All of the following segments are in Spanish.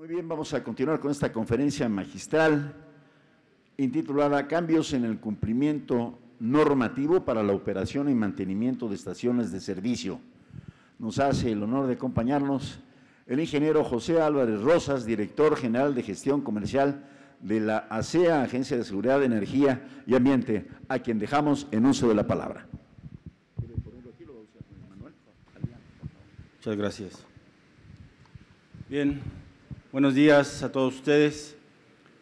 Muy bien, vamos a continuar con esta conferencia magistral intitulada Cambios en el cumplimiento normativo para la operación y mantenimiento de estaciones de servicio. Nos hace el honor de acompañarnos el ingeniero José Álvarez Rosas, director general de gestión comercial de la ASEA, Agencia de Seguridad de Energía y Ambiente, a quien dejamos en uso de la palabra. Muchas gracias. Bien, buenos días a todos ustedes.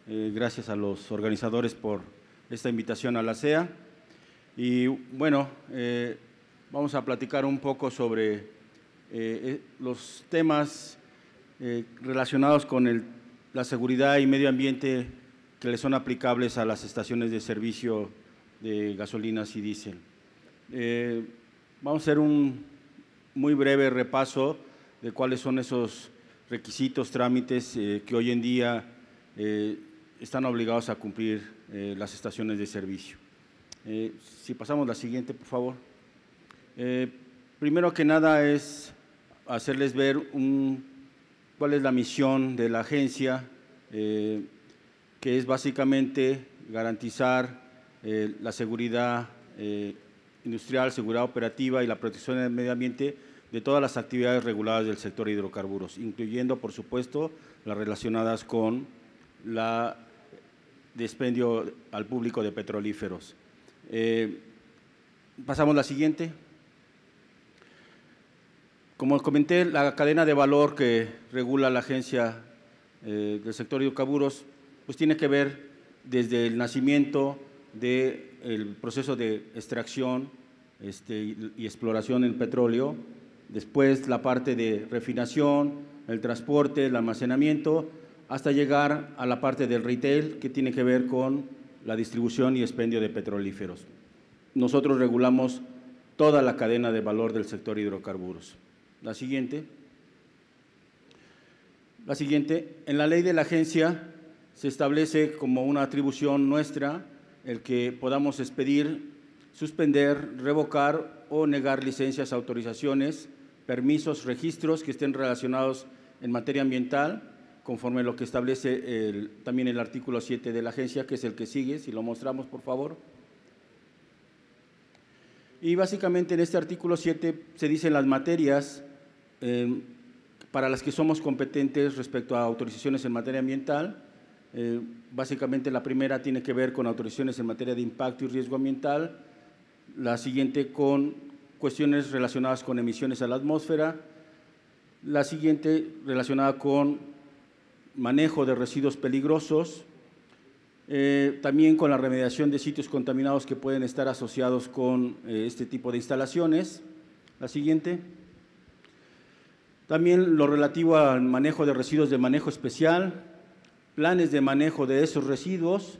Gracias a los organizadores por esta invitación a la ASEA. Y bueno, vamos a platicar un poco sobre los temas relacionados con la seguridad y medio ambiente que le son aplicables a las estaciones de servicio de gasolinas y diésel. Vamos a hacer un muy breve repaso de cuáles son esos requisitos, trámites que hoy en día están obligados a cumplir las estaciones de servicio. Si pasamos la siguiente, por favor. Primero que nada es hacerles ver cuál es la misión de la agencia, que es básicamente garantizar la seguridad industrial, seguridad operativa y la protección del medio ambiente de todas las actividades reguladas del sector de hidrocarburos, incluyendo, por supuesto, las relacionadas con la expendio al público de petrolíferos. Pasamos a la siguiente. Como comenté, la cadena de valor que regula la agencia del sector de hidrocarburos, pues tiene que ver desde el nacimiento del proceso de extracción y exploración del petróleo, después la parte de refinación, el transporte, el almacenamiento, hasta llegar a la parte del retail, que tiene que ver con la distribución y expendio de petrolíferos. Nosotros regulamos toda la cadena de valor del sector de hidrocarburos. La siguiente. La siguiente. En la ley de la agencia se establece como una atribución nuestra el que podamos expedir, suspender, revocar o negar licencias, autorizaciones, permisos, registros que estén relacionados en materia ambiental, conforme a lo que establece también el artículo 7 de la agencia, que es el que sigue, si lo mostramos, por favor. Y básicamente en este artículo 7 se dicen las materias para las que somos competentes respecto a autorizaciones en materia ambiental. Básicamente la primera tiene que ver con autorizaciones en materia de impacto y riesgo ambiental, la siguiente con cuestiones relacionadas con emisiones a la atmósfera, la siguiente relacionada con manejo de residuos peligrosos, también con la remediación de sitios contaminados que pueden estar asociados con este tipo de instalaciones. La siguiente. También lo relativo al manejo de residuos de manejo especial, planes de manejo de esos residuos,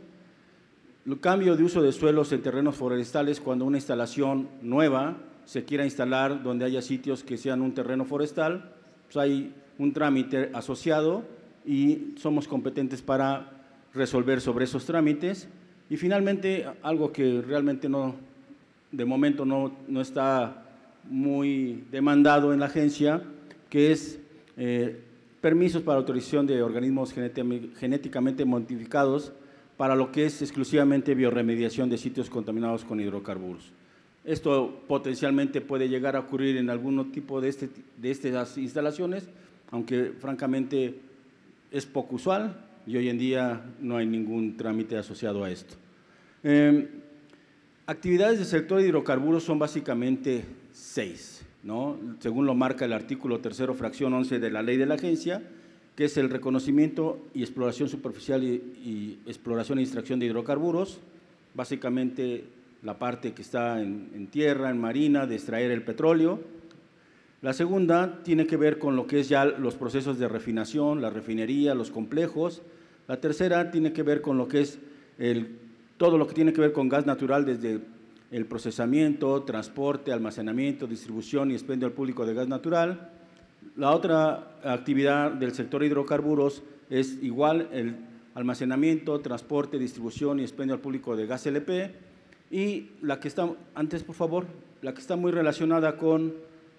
el cambio de uso de suelos en terrenos forestales cuando una instalación nueva se quiera instalar donde haya sitios que sean un terreno forestal, pues hay un trámite asociado y somos competentes para resolver sobre esos trámites. Y finalmente, algo que realmente de momento no está muy demandado en la agencia, que es permisos para autorización de organismos genéticamente modificados para lo que es exclusivamente biorremediación de sitios contaminados con hidrocarburos. Esto potencialmente puede llegar a ocurrir en algún tipo de estas instalaciones, aunque francamente es poco usual y hoy en día no hay ningún trámite asociado a esto. Actividades del sector de hidrocarburos son básicamente 6, ¿no? Según lo marca el artículo 3º, fracción 11 de la ley de la agencia, que es el reconocimiento y exploración superficial y exploración y extracción de hidrocarburos, básicamente la parte que está en tierra, en marina, de extraer el petróleo. La segunda tiene que ver con lo que es ya los procesos de refinación, la refinería, los complejos. La tercera tiene que ver con lo que es todo lo que tiene que ver con gas natural, desde el procesamiento, transporte, almacenamiento, distribución y expendio al público de gas natural. La otra actividad del sector hidrocarburos es igual el almacenamiento, transporte, distribución y expendio al público de gas LP. Y la que está, antes por favor, la que está muy relacionada con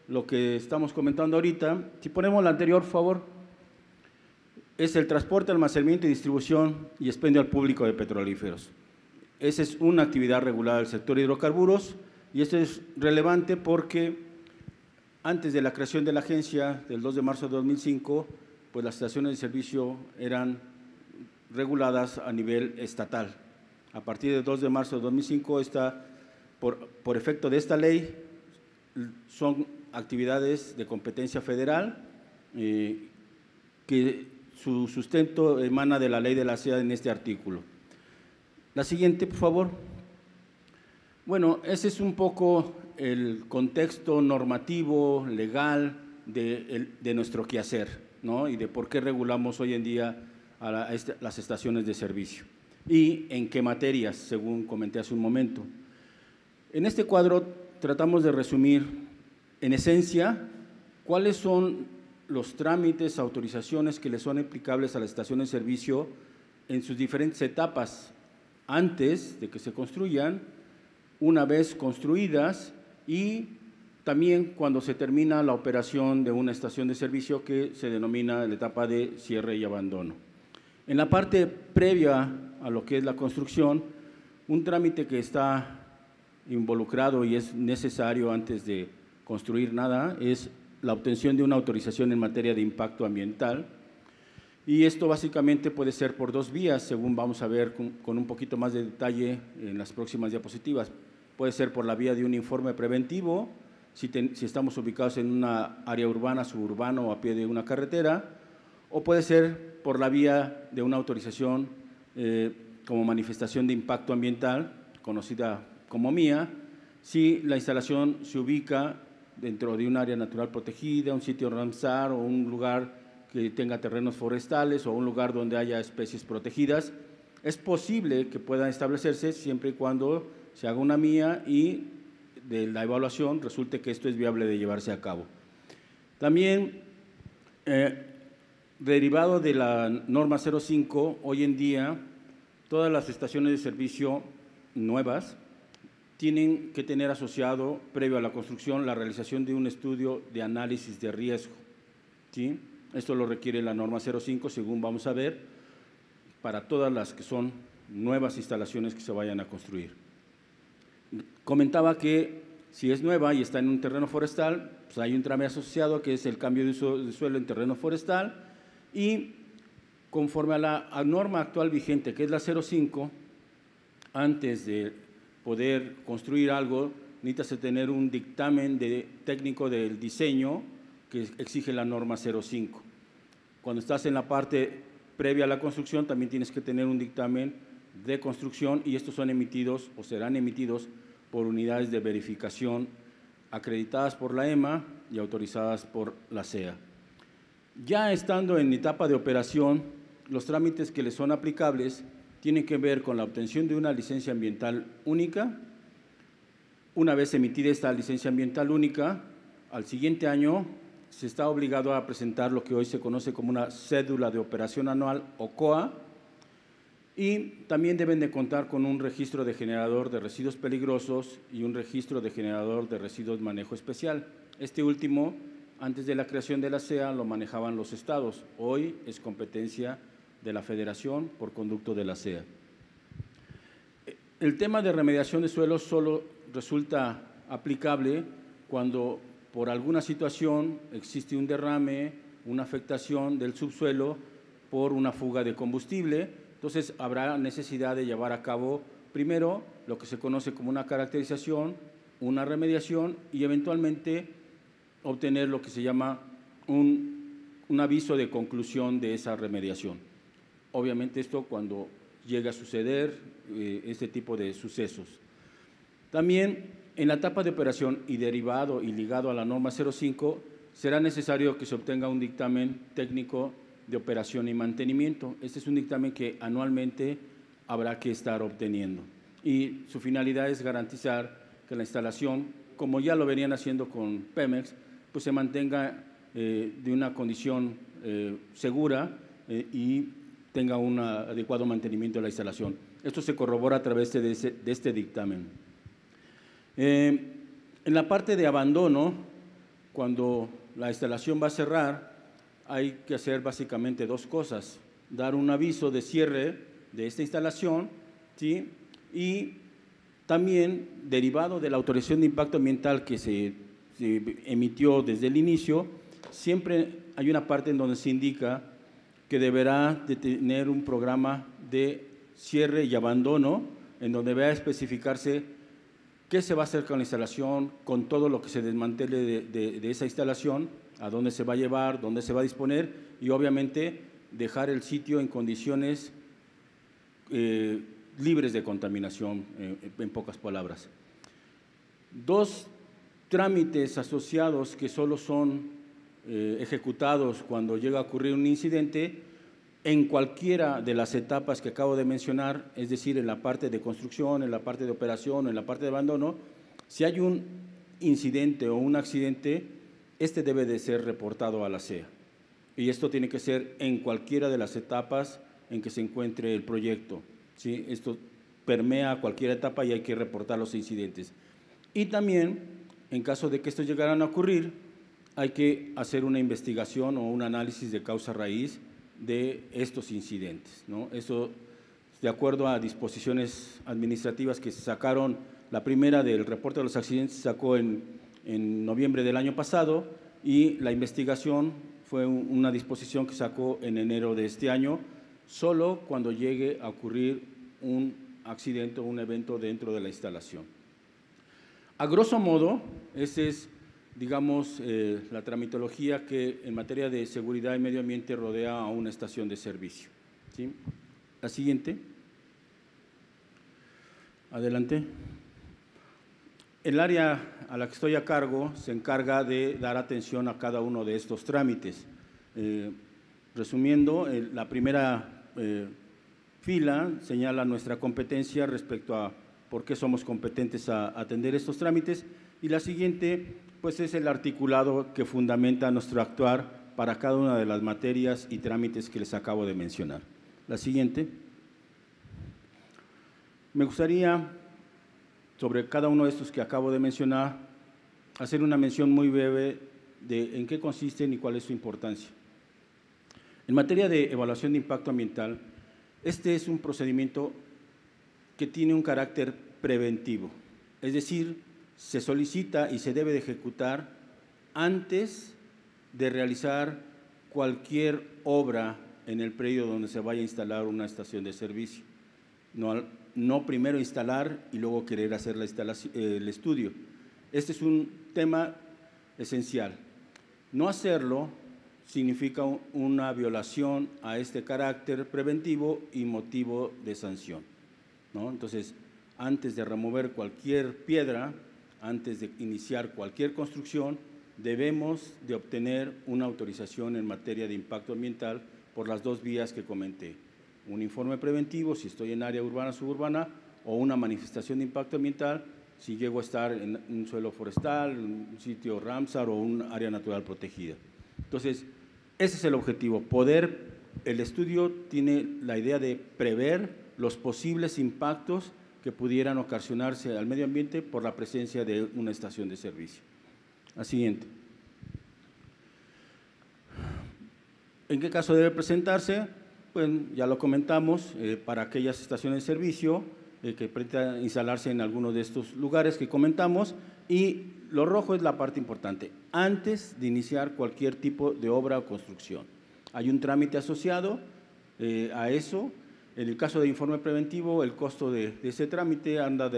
lo que estamos comentando ahorita, si ponemos la anterior, por favor, es el transporte, almacenamiento y distribución y expendio al público de petrolíferos. Esa es una actividad regulada del sector de hidrocarburos y esto es relevante porque antes de la creación de la agencia del 2 de marzo de 2005, pues las estaciones de servicio eran reguladas a nivel estatal. A partir del 2 de marzo de 2005, por efecto de esta ley, son actividades de competencia federal que su sustento emana de la ley de la SEA en este artículo. La siguiente, por favor. Bueno, ese es un poco el contexto normativo, legal de nuestro quehacer, ¿no? Y de por qué regulamos hoy en día a las estaciones de servicio y en qué materias, según comenté hace un momento. En este cuadro tratamos de resumir, en esencia, cuáles son los trámites, autorizaciones que le son aplicables a las estaciones de servicio en sus diferentes etapas, antes de que se construyan, una vez construidas y también cuando se termina la operación de una estación de servicio que se denomina la etapa de cierre y abandono. En la parte previa a lo que es la construcción, un trámite que está involucrado y es necesario antes de construir nada es la obtención de una autorización en materia de impacto ambiental. Y esto básicamente puede ser por dos vías, según vamos a ver con un poquito más de detalle en las próximas diapositivas. Puede ser por la vía de un informe preventivo, si estamos ubicados en una área urbana, suburbana o a pie de una carretera, o puede ser por la vía de una autorización como manifestación de impacto ambiental, conocida como MIA, si la instalación se ubica dentro de un área natural protegida, un sitio Ramsar o un lugar que tenga terrenos forestales o un lugar donde haya especies protegidas. Es posible que pueda establecerse siempre y cuando se haga una MIA y de la evaluación resulte que esto es viable de llevarse a cabo. También, derivado de la norma 05, hoy en día todas las estaciones de servicio nuevas tienen que tener asociado, previo a la construcción, la realización de un estudio de análisis de riesgo, ¿sí? Esto lo requiere la norma 05, según vamos a ver, para todas las que son nuevas instalaciones que se vayan a construir. Comentaba que si es nueva y está en un terreno forestal, pues hay un trámite asociado que es el cambio de uso de suelo en terreno forestal y conforme a la norma actual vigente, que es la 05, antes de poder construir algo, necesitas tener un dictamen técnico del diseño que exige la norma 05. Cuando estás en la parte previa a la construcción, también tienes que tener un dictamen de construcción y estos son emitidos o serán emitidos por unidades de verificación acreditadas por la EMA y autorizadas por la SEA. Ya estando en etapa de operación, los trámites que les son aplicables tienen que ver con la obtención de una licencia ambiental única. Una vez emitida esta licencia ambiental única, al siguiente año se está obligado a presentar lo que hoy se conoce como una cédula de operación anual o COA y también deben de contar con un registro de generador de residuos peligrosos y un registro de generador de residuos de manejo especial. Este último, antes de la creación de la SEA, lo manejaban los estados. Hoy es competencia de la Federación por conducto de la SEA. El tema de remediación de suelos solo resulta aplicable cuando por alguna situación existe un derrame, una afectación del subsuelo por una fuga de combustible. Entonces habrá necesidad de llevar a cabo primero lo que se conoce como una caracterización, una remediación y eventualmente obtener lo que se llama un aviso de conclusión de esa remediación. Obviamente esto cuando llega a suceder este tipo de sucesos. También en la etapa de operación y derivado y ligado a la norma 05, será necesario que se obtenga un dictamen técnico de operación y mantenimiento. Este es un dictamen que anualmente habrá que estar obteniendo y su finalidad es garantizar que la instalación, como ya lo venían haciendo con Pemex, pues se mantenga de una condición segura y tenga un adecuado mantenimiento de la instalación. Esto se corrobora a través de este dictamen. En la parte de abandono, cuando la instalación va a cerrar, hay que hacer básicamente dos cosas: dar un aviso de cierre de esta instalación, ¿sí? Y también, derivado de la autorización de impacto ambiental que se emitió desde el inicio, siempre hay una parte en donde se indica que deberá de tener un programa de cierre y abandono, en donde va a especificarse qué se va a hacer con la instalación, con todo lo que se desmantele de esa instalación, a dónde se va a llevar, dónde se va a disponer, y obviamente dejar el sitio en condiciones libres de contaminación, en pocas palabras. Dos trámites asociados que solo son ejecutados cuando llega a ocurrir un incidente en cualquiera de las etapas que acabo de mencionar, es decir, en la parte de construcción, en la parte de operación, en la parte de abandono. Si hay un incidente o un accidente, este debe de ser reportado a la CEA. Y esto tiene que ser en cualquiera de las etapas en que se encuentre el proyecto, ¿sí? Esto permea cualquier etapa y hay que reportar los incidentes. Y también, en caso de que estos llegaran a ocurrir, hay que hacer una investigación o un análisis de causa raíz de estos incidentes, ¿no? Eso, de acuerdo a disposiciones administrativas que se sacaron, la primera del reporte de los accidentes se sacó en noviembre del año pasado, y la investigación fue una disposición que sacó en enero de este año, solo cuando llegue a ocurrir un accidente o un evento dentro de la instalación. A grosso modo, ese es, digamos, la tramitología que en materia de seguridad y medio ambiente rodea a una estación de servicio, ¿sí? La siguiente. Adelante. El área a la que estoy a cargo se encarga de dar atención a cada uno de estos trámites. Resumiendo, la primera fila señala nuestra competencia respecto a por qué somos competentes a atender estos trámites, y la siguiente pues es el articulado que fundamenta nuestro actuar para cada una de las materias y trámites que les acabo de mencionar. La siguiente. Me gustaría, sobre cada uno de estos que acabo de mencionar, hacer una mención muy breve de en qué consisten y cuál es su importancia. En materia de evaluación de impacto ambiental, este es un procedimiento que tiene un carácter preventivo, es decir, se solicita y se debe de ejecutar antes de realizar cualquier obra en el predio donde se vaya a instalar una estación de servicio. No primero instalar y luego querer hacer el estudio. Este es un tema esencial. No hacerlo significa una violación a este carácter preventivo y motivo de sanción, ¿no? Entonces, antes de remover cualquier piedra, antes de iniciar cualquier construcción, debemos de obtener una autorización en materia de impacto ambiental por las dos vías que comenté: un informe preventivo si estoy en área urbana o suburbana, o una manifestación de impacto ambiental si llego a estar en un suelo forestal, un sitio Ramsar o un área natural protegida. Entonces, ese es el objetivo, el estudio tiene la idea de prever los posibles impactos que pudieran ocasionarse al medio ambiente por la presencia de una estación de servicio. La siguiente. ¿En qué caso debe presentarse? Pues ya lo comentamos, para aquellas estaciones de servicio que pretendan instalarse en alguno de estos lugares que comentamos, y lo rojo es la parte importante, antes de iniciar cualquier tipo de obra o construcción. Hay un trámite asociado a eso. En el caso de informe preventivo, el costo de ese trámite anda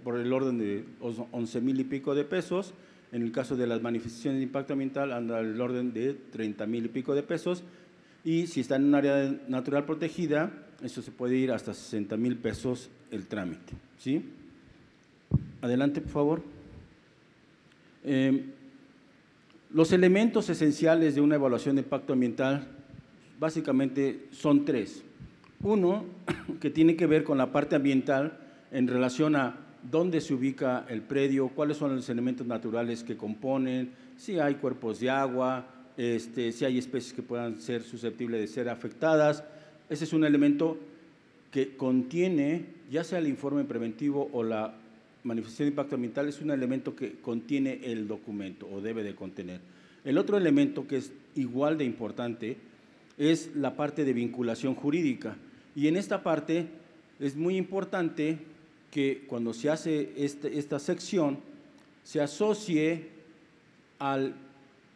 por el orden de 11,000 y pico de pesos. En el caso de las manifestaciones de impacto ambiental, anda el orden de 30,000 y pico de pesos. Y si está en un área natural protegida, eso se puede ir hasta 60,000 pesos el trámite, ¿sí? Adelante, por favor. Los elementos esenciales de una evaluación de impacto ambiental básicamente son tres. Uno, que tiene que ver con la parte ambiental en relación a dónde se ubica el predio, cuáles son los elementos naturales que componen, si hay cuerpos de agua, si hay especies que puedan ser susceptibles de ser afectadas. Ese es un elemento que contiene ya sea el informe preventivo o la manifestación de impacto ambiental es un elemento que contiene el documento o debe de contener. El otro elemento que es igual de importante es la parte de vinculación jurídica. Y en esta parte es muy importante que cuando se hace esta sección se asocie al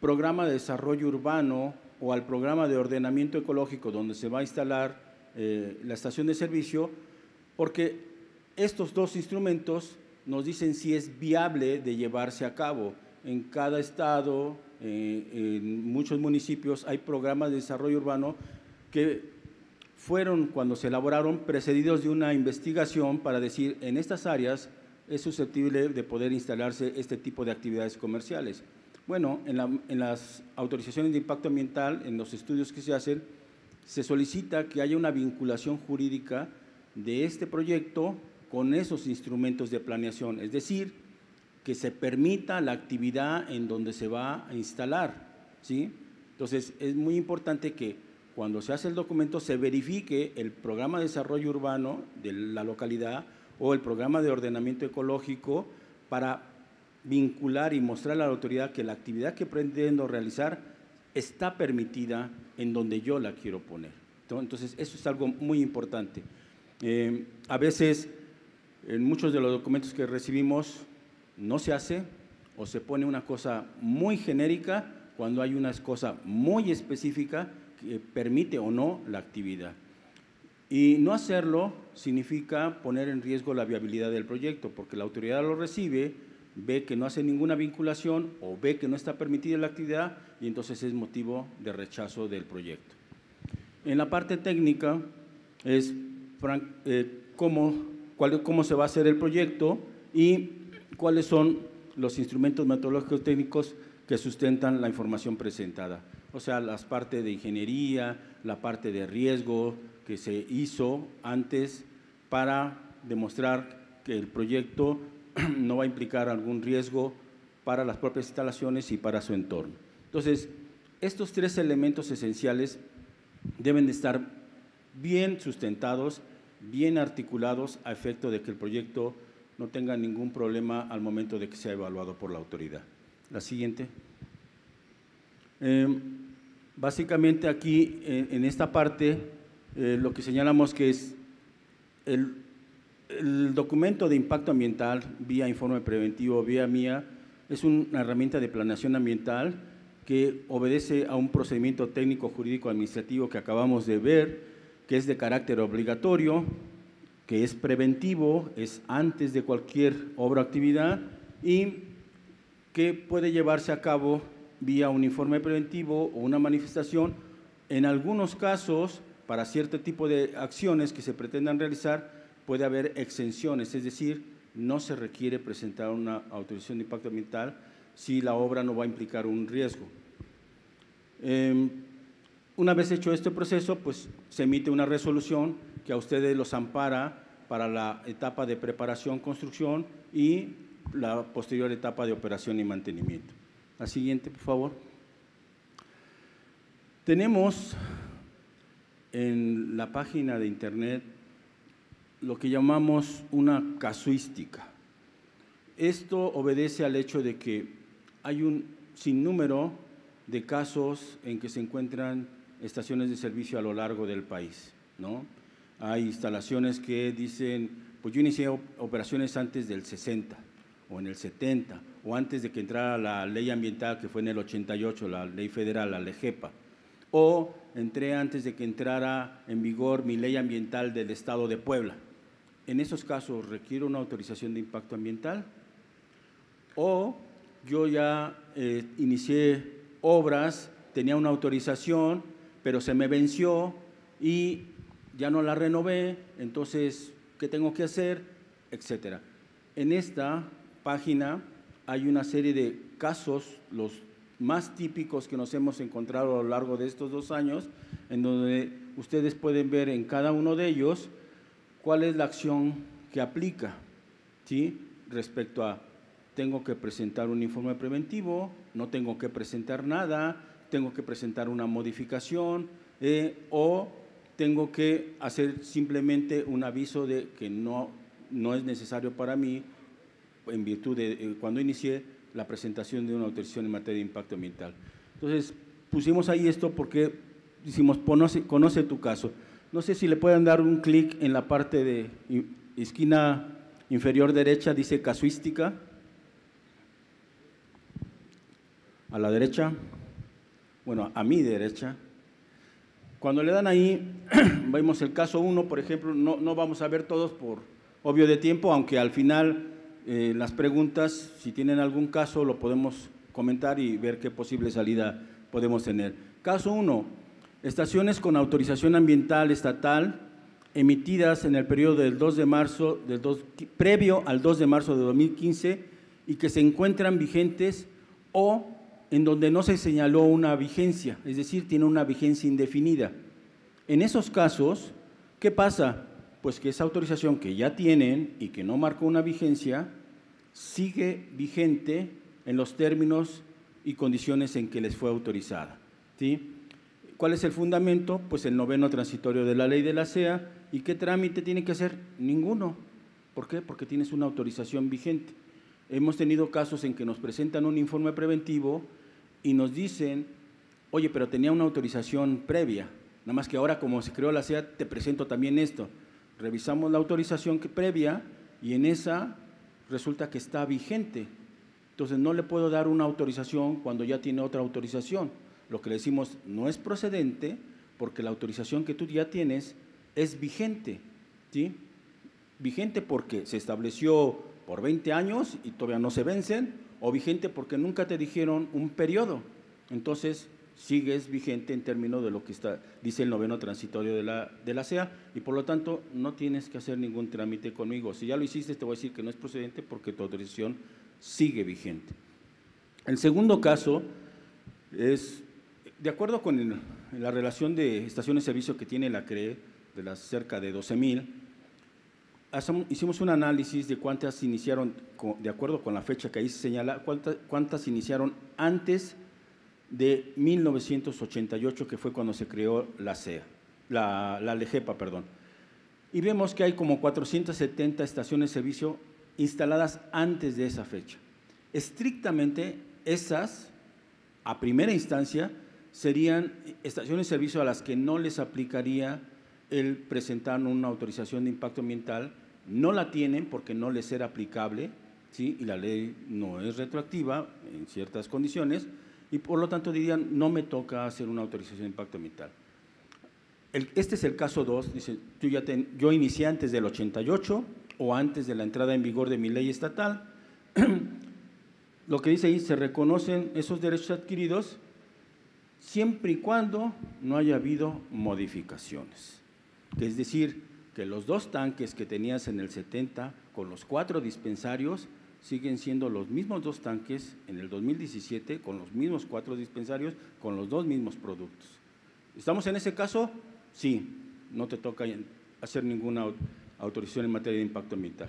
programa de desarrollo urbano o al programa de ordenamiento ecológico donde se va a instalar la estación de servicio, porque estos dos instrumentos nos dicen si es viable de llevarse a cabo. En cada estado, en muchos municipios, hay programas de desarrollo urbano que fueron, cuando se elaboraron, precedidos de una investigación para decir, en estas áreas es susceptible de poder instalarse este tipo de actividades comerciales. Bueno, en las autorizaciones de impacto ambiental, en los estudios que se hacen, se solicita que haya una vinculación jurídica de este proyecto con esos instrumentos de planeación, es decir, que se permita la actividad en donde se va a instalar, ¿sí? Entonces, es muy importante que cuando se hace el documento se verifique el programa de desarrollo urbano de la localidad o el programa de ordenamiento ecológico para vincular y mostrar a la autoridad que la actividad que pretendo realizar está permitida en donde yo la quiero poner. Entonces, eso es algo muy importante. A veces, en muchos de los documentos que recibimos, no se hace o se pone una cosa muy genérica cuando hay una cosa muy específica que permite o no la actividad. Y no hacerlo significa poner en riesgo la viabilidad del proyecto, porque la autoridad lo recibe, ve que no hace ninguna vinculación o ve que no está permitida la actividad y entonces es motivo de rechazo del proyecto. En la parte técnica es cómo se va a hacer el proyecto y cuáles son los instrumentos metodológicos técnicos que sustentan la información presentada. O sea, las partes de ingeniería, la parte de riesgo que se hizo antes para demostrar que el proyecto no va a implicar algún riesgo para las propias instalaciones y para su entorno. Entonces, estos tres elementos esenciales deben de estar bien sustentados, bien articulados a efecto de que el proyecto no tenga ningún problema al momento de que sea evaluado por la autoridad. La siguiente. Básicamente aquí, en esta parte, lo que señalamos que es el documento de impacto ambiental, vía informe preventivo, vía MIA, es una herramienta de planeación ambiental que obedece a un procedimiento técnico, jurídico, administrativo que acabamos de ver, que es de carácter obligatorio, que es preventivo, es antes de cualquier obra o actividad y que puede llevarse a cabo vía un informe preventivo o una manifestación. En algunos casos, para cierto tipo de acciones que se pretendan realizar, puede haber exenciones, es decir, no se requiere presentar una autorización de impacto ambiental si la obra no va a implicar un riesgo. Una vez hecho este proceso, pues se emite una resolución que a ustedes los ampara para la etapa de preparación, construcción y la posterior etapa de operación y mantenimiento. La siguiente, por favor. Tenemos en la página de internet lo que llamamos una casuística. Esto obedece al hecho de que hay un sinnúmero de casos en que se encuentran estaciones de servicio a lo largo del país, ¿no? Hay instalaciones que dicen, pues yo inicié operaciones antes del 60 o en el 70 o antes de que entrara la ley ambiental que fue en el 88, la ley federal, la LEGEPA, o entré antes de que entrara en vigor mi ley ambiental del Estado de Puebla. En esos casos, ¿requiero una autorización de impacto ambiental? O yo ya inicié obras, tenía una autorización, pero se me venció y ya no la renové, entonces, ¿qué tengo que hacer? Etcétera. En esta página hay una serie de casos, los más típicos que nos hemos encontrado a lo largo de estos 2 años, en donde ustedes pueden ver en cada uno de ellos cuál es la acción que aplica, ¿sí? Respecto a, tengo que presentar un informe preventivo, no tengo que presentar nada, tengo que presentar una modificación o tengo que hacer simplemente un aviso de que no es necesario para mí en virtud de cuando inicié la presentación de una autorización en materia de impacto ambiental. Entonces, pusimos ahí esto porque decimos, conoce tu caso. No sé si le pueden dar un clic en la parte de esquina inferior derecha, dice casuística. A la derecha, bueno, a mi derecha. Cuando le dan ahí, vemos el caso 1, por ejemplo, no vamos a ver todos por obvio de tiempo, aunque al final las preguntas, si tienen algún caso, lo podemos comentar y ver qué posible salida podemos tener. Caso 1, estaciones con autorización ambiental estatal emitidas en el periodo del 2 de marzo, previo al 2 de marzo de 2015 y que se encuentran vigentes o en donde no se señaló una vigencia, es decir, tiene una vigencia indefinida. En esos casos, ¿qué pasa? Pues que esa autorización que ya tienen y que no marcó una vigencia, sigue vigente en los términos y condiciones en que les fue autorizada, ¿sí? ¿Cuál es el fundamento? Pues el 9º transitorio de la ley de la SEA. ¿Y qué trámite tiene que hacer? Ninguno. ¿Por qué? Porque tienes una autorización vigente. Hemos tenido casos en que nos presentan un informe preventivo y nos dicen, oye, pero tenía una autorización previa, nada más que ahora como se creó la SEA, te presento también esto. Revisamos la autorización previa y en esa resulta que está vigente. Entonces no le puedo dar una autorización cuando ya tiene otra autorización. Lo que le decimos no es procedente porque la autorización que tú ya tienes es vigente, ¿sí? Vigente porque se estableció por 20 años y todavía no se vencen, o vigente porque nunca te dijeron un periodo. Entonces, sigues vigente en términos de lo que dice el 9º transitorio de la SEA y por lo tanto no tienes que hacer ningún trámite conmigo. Si ya lo hiciste, te voy a decir que no es procedente porque tu autorización sigue vigente. El segundo caso es, de acuerdo con la relación de estaciones de servicio que tiene la CRE, de las cerca de 12,000, hicimos un análisis de cuántas iniciaron, de acuerdo con la fecha que ahí se señala, cuántas iniciaron antes de 1988, que fue cuando se creó la SEA, la LEGEPA, perdón. Y vemos que hay como 470 estaciones de servicio instaladas antes de esa fecha. Estrictamente, esas, a primera instancia, serían estaciones de servicio a las que no les aplicaría el presentar una autorización de impacto ambiental. No la tienen porque no les era aplicable, ¿sí? Y la ley no es retroactiva en ciertas condiciones y por lo tanto dirían, no me toca hacer una autorización de impacto ambiental. Este es el caso 2, dice, yo inicié antes del 88 o antes de la entrada en vigor de mi ley estatal. Lo que dice ahí, se reconocen esos derechos adquiridos siempre y cuando no haya habido modificaciones. Es decir, que los 2 tanques que tenías en el 70 con los 4 dispensarios siguen siendo los mismos 2 tanques en el 2017 con los mismos 4 dispensarios con los 2 mismos productos. ¿Estamos en ese caso? Sí, no te toca hacer ninguna autorización en materia de impacto ambiental.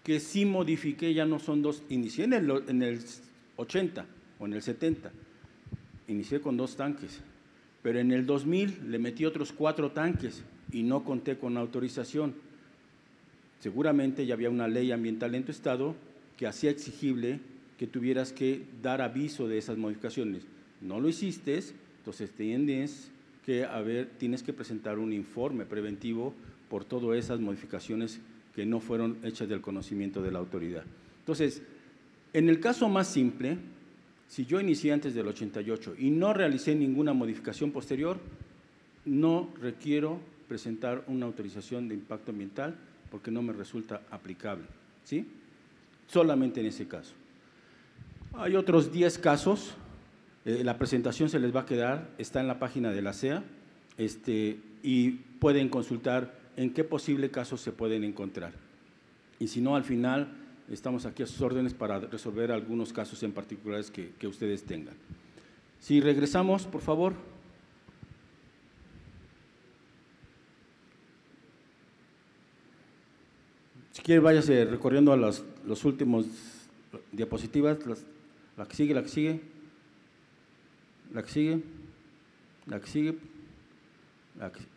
Que sí modifiqué, ya no son 2, inicié en el 80 o en el 70, inicié con 2 tanques, pero en el 2000 le metí otros 4 tanques y no conté con autorización. Seguramente ya había una ley ambiental en tu estado que hacía exigible que tuvieras que dar aviso de esas modificaciones. No lo hiciste, entonces tienes que presentar un informe preventivo por todas esas modificaciones que no fueron hechas del conocimiento de la autoridad. Entonces, en el caso más simple, si yo inicié antes del 88 y no realicé ninguna modificación posterior, no requiero presentar una autorización de impacto ambiental porque no me resulta aplicable, ¿sí? Solamente en ese caso. Hay otros 10 casos, la presentación se les va a quedar, está en la página de la SEA, y pueden consultar en qué posible casos se pueden encontrar. Y si no, al final estamos aquí a sus órdenes para resolver algunos casos en particulares que ustedes tengan. Si regresamos, por favor. Si quiere, váyase recorriendo a los últimos diapositivas, la que sigue, la que sigue, la que sigue, la que sigue,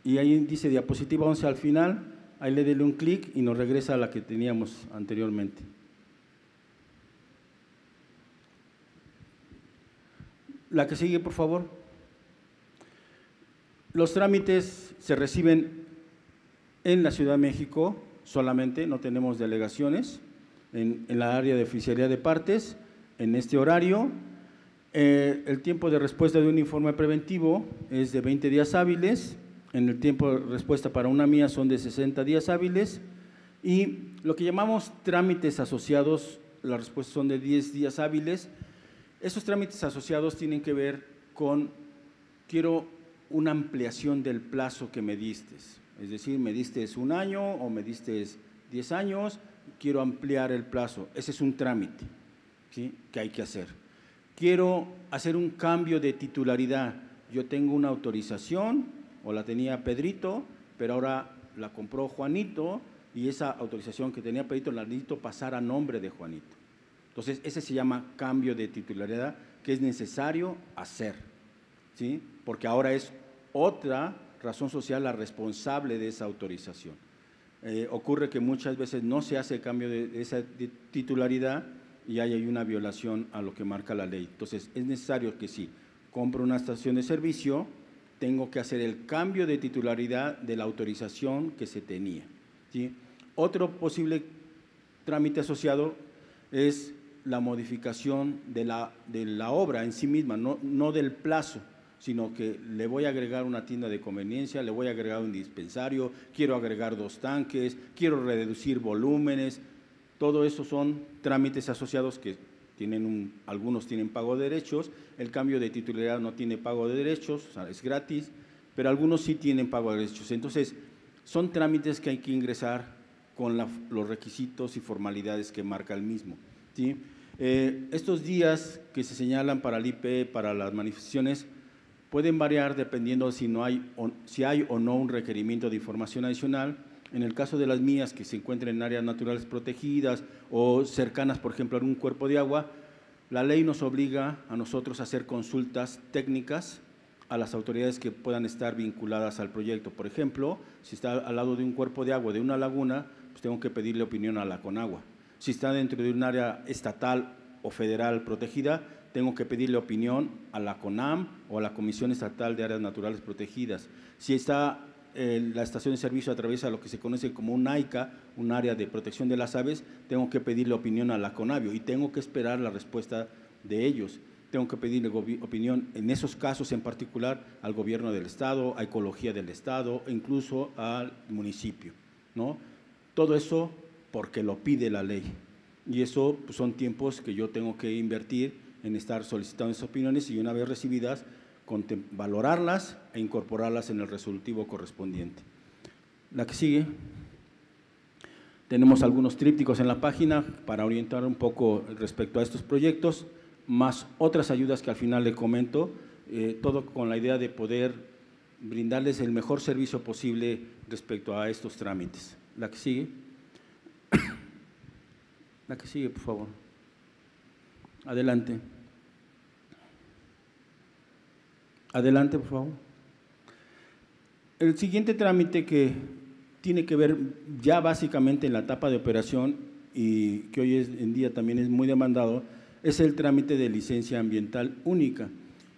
y ahí dice diapositiva 11 al final, ahí le dele un clic y nos regresa a la que teníamos anteriormente. La que sigue, por favor. Los trámites se reciben en la Ciudad de México solamente, no tenemos delegaciones en la área de oficialía de partes, en este horario. El tiempo de respuesta de un informe preventivo es de 20 días hábiles, en el tiempo de respuesta para una mía son de 60 días hábiles, y lo que llamamos trámites asociados, las respuestas son de 10 días hábiles. Esos trámites asociados tienen que ver con, quiero una ampliación del plazo que me diste, es decir, me diste 1 año o me diste 10 años, quiero ampliar el plazo. Ese es un trámite, ¿sí?, que hay que hacer. Quiero hacer un cambio de titularidad. Yo tengo una autorización, o la tenía Pedrito, pero ahora la compró Juanito, y esa autorización que tenía Pedrito la necesito pasar a nombre de Juanito. Entonces, ese se llama cambio de titularidad, que es necesario hacer, ¿sí?, porque ahora es otra razón social la responsable de esa autorización. Ocurre que muchas veces no se hace el cambio de esa titularidad y hay una violación a lo que marca la ley. Entonces, es necesario que si compro una estación de servicio, tengo que hacer el cambio de titularidad de la autorización que se tenía, ¿sí? Otro posible trámite asociado es la modificación de la obra en sí misma, no del plazo, sino que le voy a agregar una tienda de conveniencia, le voy a agregar un dispensario, quiero agregar 2 tanques, quiero reducir volúmenes. Todo eso son trámites asociados que algunos tienen pago de derechos, el cambio de titularidad no tiene pago de derechos, o sea, es gratis, pero algunos sí tienen pago de derechos. Entonces, son trámites que hay que ingresar con los requisitos y formalidades que marca el mismo, ¿sí? Estos días que se señalan para el IP, para las manifestaciones, pueden variar dependiendo si hay o no un requerimiento de información adicional. En el caso de las mías que se encuentran en áreas naturales protegidas o cercanas, por ejemplo, a un cuerpo de agua, la ley nos obliga a nosotros a hacer consultas técnicas a las autoridades que puedan estar vinculadas al proyecto. Por ejemplo, si está al lado de un cuerpo de agua, de una laguna, pues tengo que pedirle opinión a la Conagua. Si está dentro de un área estatal o federal protegida, tengo que pedirle opinión a la CONAM o a la Comisión Estatal de Áreas Naturales Protegidas. Si está la estación de servicio atraviesa lo que se conoce como un AICA, un área de protección de las aves, tengo que pedirle opinión a la CONAVIO y tengo que esperar la respuesta de ellos. Tengo que pedirle opinión, en esos casos en particular, al gobierno del Estado, a Ecología del Estado, e incluso al municipio, ¿no? Todo eso porque lo pide la ley. Y eso pues, son tiempos que yo tengo que invertir en estar solicitando esas opiniones y una vez recibidas, valorarlas e incorporarlas en el resolutivo correspondiente. La que sigue. Tenemos algunos trípticos en la página para orientar un poco respecto a estos proyectos, más otras ayudas que al final le comento, todo con la idea de poder brindarles el mejor servicio posible respecto a estos trámites. La que sigue. La que sigue, por favor. Adelante. Adelante, por favor. El siguiente trámite que tiene que ver ya básicamente en la etapa de operación y que hoy en día también es muy demandado, es el trámite de licencia ambiental única.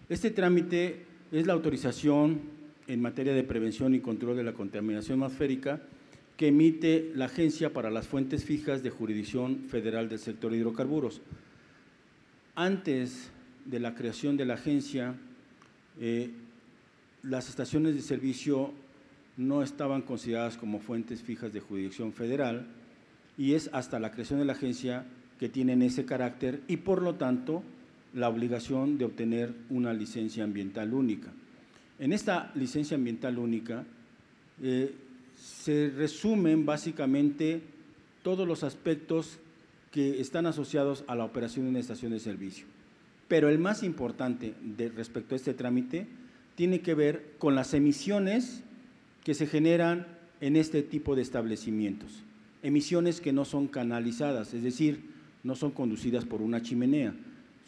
Este trámite es la autorización en materia de prevención y control de la contaminación atmosférica que emite la Agencia para las Fuentes Fijas de Jurisdicción Federal del Sector de Hidrocarburos. Antes de la creación de la agencia, las estaciones de servicio no estaban consideradas como fuentes fijas de jurisdicción federal y es hasta la creación de la agencia que tienen ese carácter y por lo tanto la obligación de obtener una licencia ambiental única. En esta licencia ambiental única se resumen básicamente todos los aspectos que están asociados a la operación de una estación de servicio. Pero el más importante respecto a este trámite tiene que ver con las emisiones que se generan en este tipo de establecimientos. Emisiones que no son canalizadas, es decir, no son conducidas por una chimenea.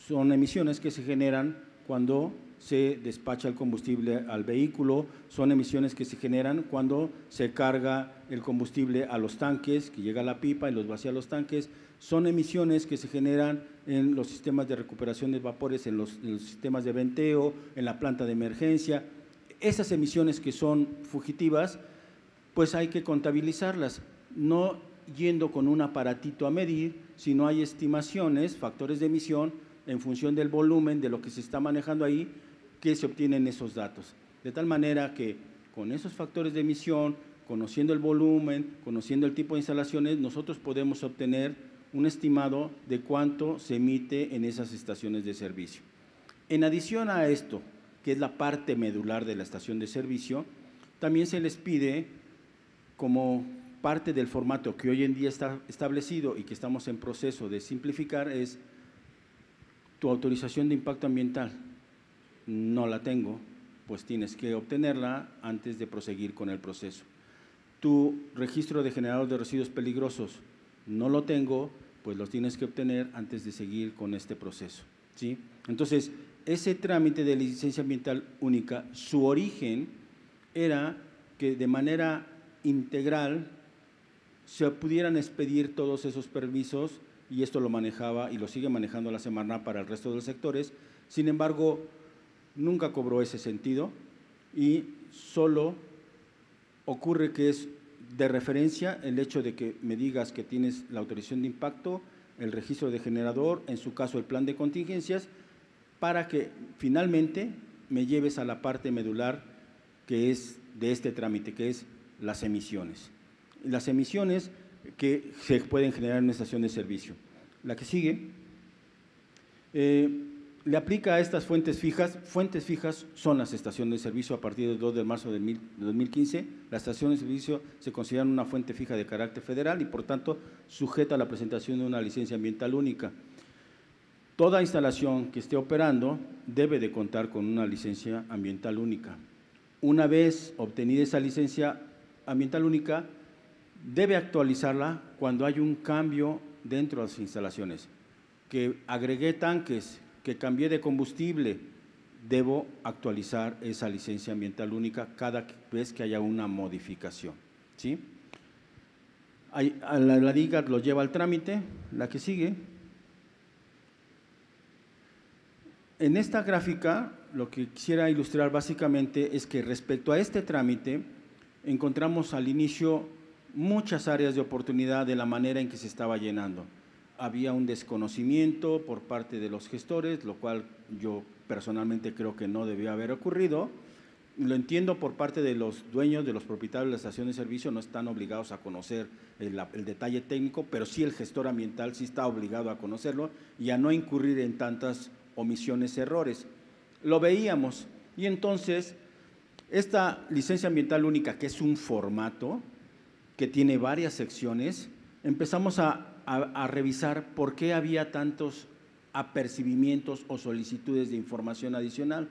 Son emisiones que se generan cuando se despacha el combustible al vehículo, son emisiones que se generan cuando se carga el combustible a los tanques, que llega a la pipa y los vacía a los tanques, son emisiones que se generan en los sistemas de recuperación de vapores, en los sistemas de venteo, en la planta de emergencia. Esas emisiones que son fugitivas, pues hay que contabilizarlas, no yendo con un aparatito a medir, sino hay estimaciones, factores de emisión, en función del volumen de lo que se está manejando ahí, que se obtienen esos datos. De tal manera que con esos factores de emisión, conociendo el volumen, conociendo el tipo de instalaciones, nosotros podemos obtener un estimado de cuánto se emite en esas estaciones de servicio. En adición a esto, que es la parte medular de la estación de servicio, también se les pide, como parte del formato que hoy en día está establecido y que estamos en proceso de simplificar, es tu autorización de impacto ambiental. No la tengo, pues tienes que obtenerla antes de proseguir con el proceso. Tu registro de generador de residuos peligrosos, no lo tengo, pues los tienes que obtener antes de seguir con este proceso, ¿sí? Entonces, ese trámite de licencia ambiental única, su origen era que de manera integral se pudieran expedir todos esos permisos, y esto lo manejaba y lo sigue manejando la Semarnat para el resto de los sectores. Sin embargo, nunca cobró ese sentido y solo ocurre que es de referencia el hecho de que me digas que tienes la autorización de impacto, el registro de generador, en su caso el plan de contingencias, para que finalmente me lleves a la parte medular que es de este trámite, que es las emisiones. Las emisiones que se pueden generar en una estación de servicio. La que sigue, le aplica a estas fuentes fijas. Fuentes fijas son las estaciones de servicio. A partir del 2 de marzo de 2015, las estaciones de servicio se consideran una fuente fija de carácter federal y, por tanto, sujeta a la presentación de una licencia ambiental única. Toda instalación que esté operando debe de contar con una licencia ambiental única. Una vez obtenida esa licencia ambiental única, debe actualizarla cuando hay un cambio dentro de las instalaciones. Que agregué tanques, que cambié de combustible, debo actualizar esa licencia ambiental única cada vez que haya una modificación, ¿sí? La DIGAT lo lleva al trámite. La que sigue. En esta gráfica, lo que quisiera ilustrar básicamente es que respecto a este trámite, encontramos al inicio muchas áreas de oportunidad de la manera en que se estaba llenando. Había un desconocimiento por parte de los gestores, lo cual yo personalmente creo que no debió haber ocurrido. Lo entiendo por parte de los dueños, de los propietarios de la estación de servicio, no están obligados a conocer el detalle técnico, pero sí el gestor ambiental sí está obligado a conocerlo y a no incurrir en tantas omisiones, errores. Lo veíamos, y entonces esta licencia ambiental única, que es un formato que tiene varias secciones, empezamos a revisar por qué había tantos apercibimientos o solicitudes de información adicional,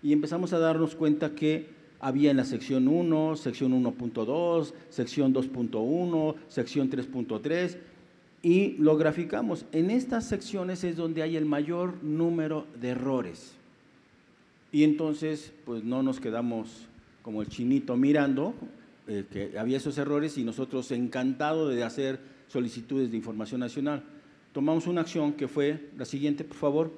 y empezamos a darnos cuenta que había en la sección 1, sección 1.2, sección 2.1, sección 3.3, y lo graficamos. En estas secciones es donde hay el mayor número de errores. Y entonces, pues no nos quedamos como el chinito mirando que había esos errores, y nosotros encantados de hacer solicitudes de información nacional. Tomamos una acción que fue la siguiente, por favor: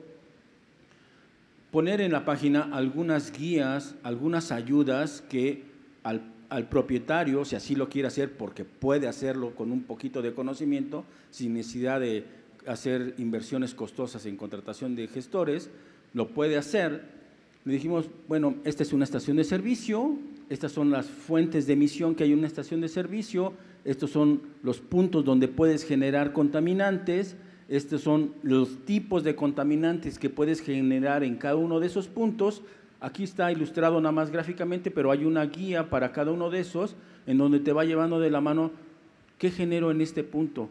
poner en la página algunas guías, algunas ayudas que al propietario, si así lo quiere hacer, porque puede hacerlo con un poquito de conocimiento, sin necesidad de hacer inversiones costosas en contratación de gestores, lo puede hacer. Le dijimos, bueno, esta es una estación de servicio, estas son las fuentes de emisión que hay en una estación de servicio, estos son los puntos donde puedes generar contaminantes, estos son los tipos de contaminantes que puedes generar en cada uno de esos puntos. Aquí está ilustrado nada más gráficamente, pero hay una guía para cada uno de esos, en donde te va llevando de la mano qué genero en este punto,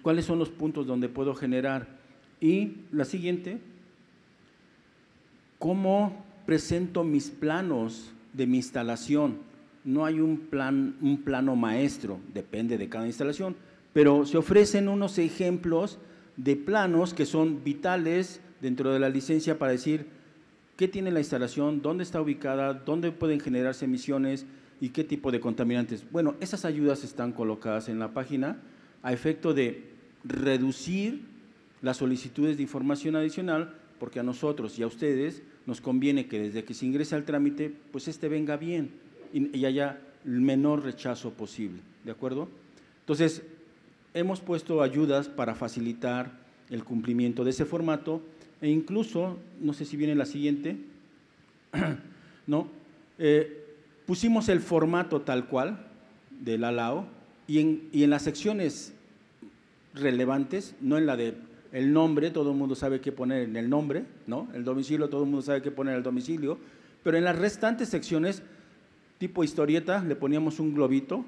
cuáles son los puntos donde puedo generar. Y la siguiente, cómo presento mis planos de mi instalación. No hay un plano maestro, depende de cada instalación, pero se ofrecen unos ejemplos de planos que son vitales dentro de la licencia para decir qué tiene la instalación, dónde está ubicada, dónde pueden generarse emisiones y qué tipo de contaminantes. Bueno, esas ayudas están colocadas en la página a efecto de reducir las solicitudes de información adicional, porque a nosotros y a ustedes nos conviene que desde que se ingrese al trámite, pues venga bien y haya el menor rechazo posible, ¿de acuerdo? Entonces, hemos puesto ayudas para facilitar el cumplimiento de ese formato e incluso, no sé si viene la siguiente, ¿no? Pusimos el formato tal cual de la LAO y en las secciones relevantes, no en la de el nombre, todo el mundo sabe qué poner en el nombre, ¿no? El domicilio, todo el mundo sabe qué poner en el domicilio, pero en las restantes secciones, tipo historieta, le poníamos un globito,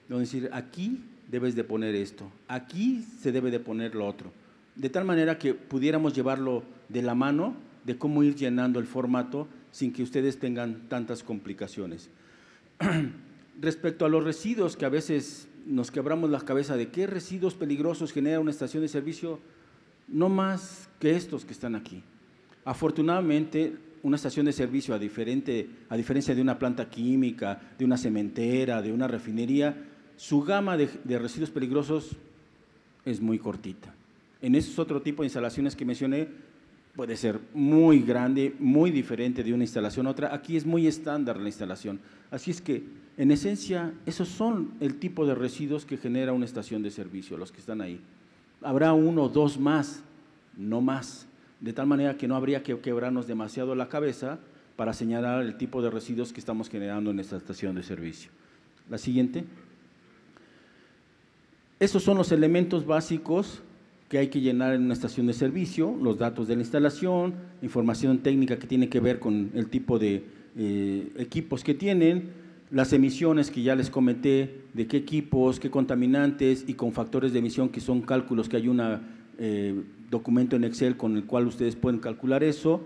donde decir, aquí debes de poner esto, aquí se debe de poner lo otro, de tal manera que pudiéramos llevarlo de la mano de cómo ir llenando el formato sin que ustedes tengan tantas complicaciones. Respecto a los residuos, que a veces nos quebramos la cabeza de qué residuos peligrosos genera una estación de servicio, no más que estos que están aquí. Afortunadamente, una estación de servicio, a diferencia de una planta química, de una cementera, de una refinería, su gama de residuos peligrosos es muy cortita. En esos otro tipo de instalaciones que mencioné, puede ser muy grande, muy diferente de una instalación a otra. Aquí es muy estándar la instalación. Así es que, en esencia, esos son el tipo de residuos que genera una estación de servicio, los que están ahí. Habrá uno o dos más, no más, de tal manera que no habría que quebrarnos demasiado la cabeza para señalar el tipo de residuos que estamos generando en esta estación de servicio. La siguiente. Esos son los elementos básicos que hay que llenar en una estación de servicio, los datos de la instalación, información técnica que tiene que ver con el tipo de equipos que tienen, las emisiones que ya les comenté, de qué equipos, qué contaminantes y con factores de emisión, que son cálculos que hay un documento en Excel con el cual ustedes pueden calcular eso.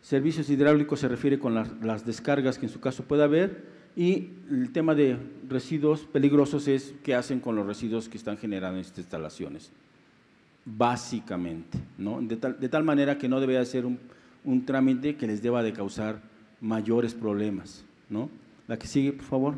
Servicios hidráulicos se refiere con las descargas que en su caso pueda haber, y el tema de residuos peligrosos es qué hacen con los residuos que están generando en estas instalaciones, básicamente, ¿no? De tal manera que no debe ser un trámite que les deba de causar mayores problemas, ¿no? La que sigue, por favor.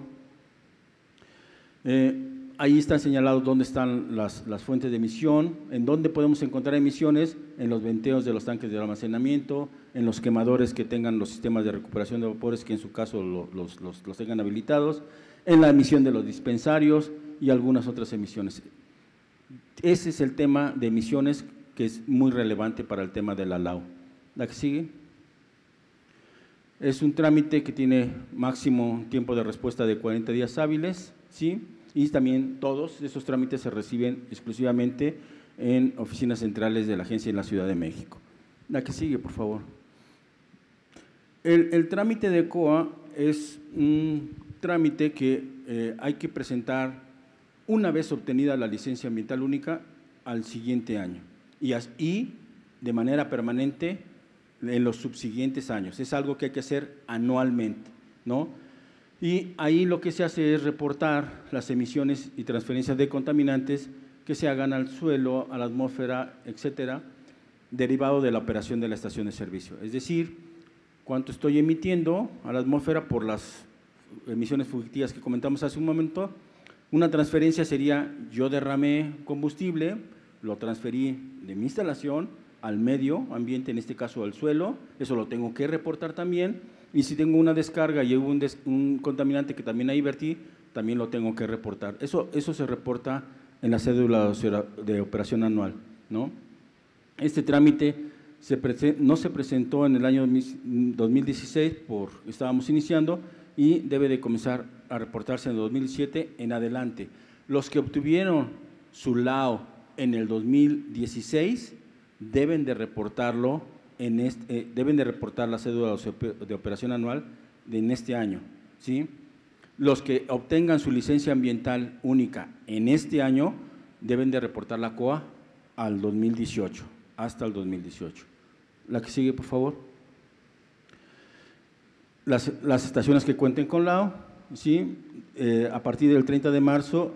Ahí están señalados dónde están las fuentes de emisión, en dónde podemos encontrar emisiones, en los venteos de los tanques de almacenamiento, en los quemadores que tengan los sistemas de recuperación de vapores, que en su caso los tengan habilitados, en la emisión de los dispensarios y algunas otras emisiones. Ese es el tema de emisiones que es muy relevante para el tema de la LAO. La que sigue. Es un trámite que tiene máximo tiempo de respuesta de 40 días hábiles, ¿sí? Y también todos esos trámites se reciben exclusivamente en oficinas centrales de la agencia en la Ciudad de México. La que sigue, por favor. El trámite de COA es un trámite que hay que presentar una vez obtenida la licencia ambiental única al siguiente año y de manera permanente en los subsiguientes años. Es algo que hay que hacer anualmente, ¿no? Y ahí lo que se hace es reportar las emisiones y transferencias de contaminantes que se hagan al suelo, a la atmósfera, etcétera, derivado de la operación de la estación de servicio. Es decir, cuánto estoy emitiendo a la atmósfera por las emisiones fugitivas que comentamos hace un momento. Una transferencia sería, yo derramé combustible, lo transferí de mi instalación al medio ambiente, en este caso al suelo, eso lo tengo que reportar también. Y si tengo una descarga y hubo un contaminante que también ahí vertí, también lo tengo que reportar. Eso se reporta en la cédula de operación anual, ¿no? Este trámite no se presentó en el año 2016, estábamos iniciando, y debe de comenzar a reportarse en el 2017 en adelante. Los que obtuvieron su LAO en el 2016 deben de reportarlo deben de reportar la cédula de operación anual en este año, ¿sí? Los que obtengan su licencia ambiental única en este año deben de reportar la COA al 2018, hasta el 2018. La que sigue, por favor. Las estaciones que cuenten con LAO, ¿sí? A partir del 30 de marzo,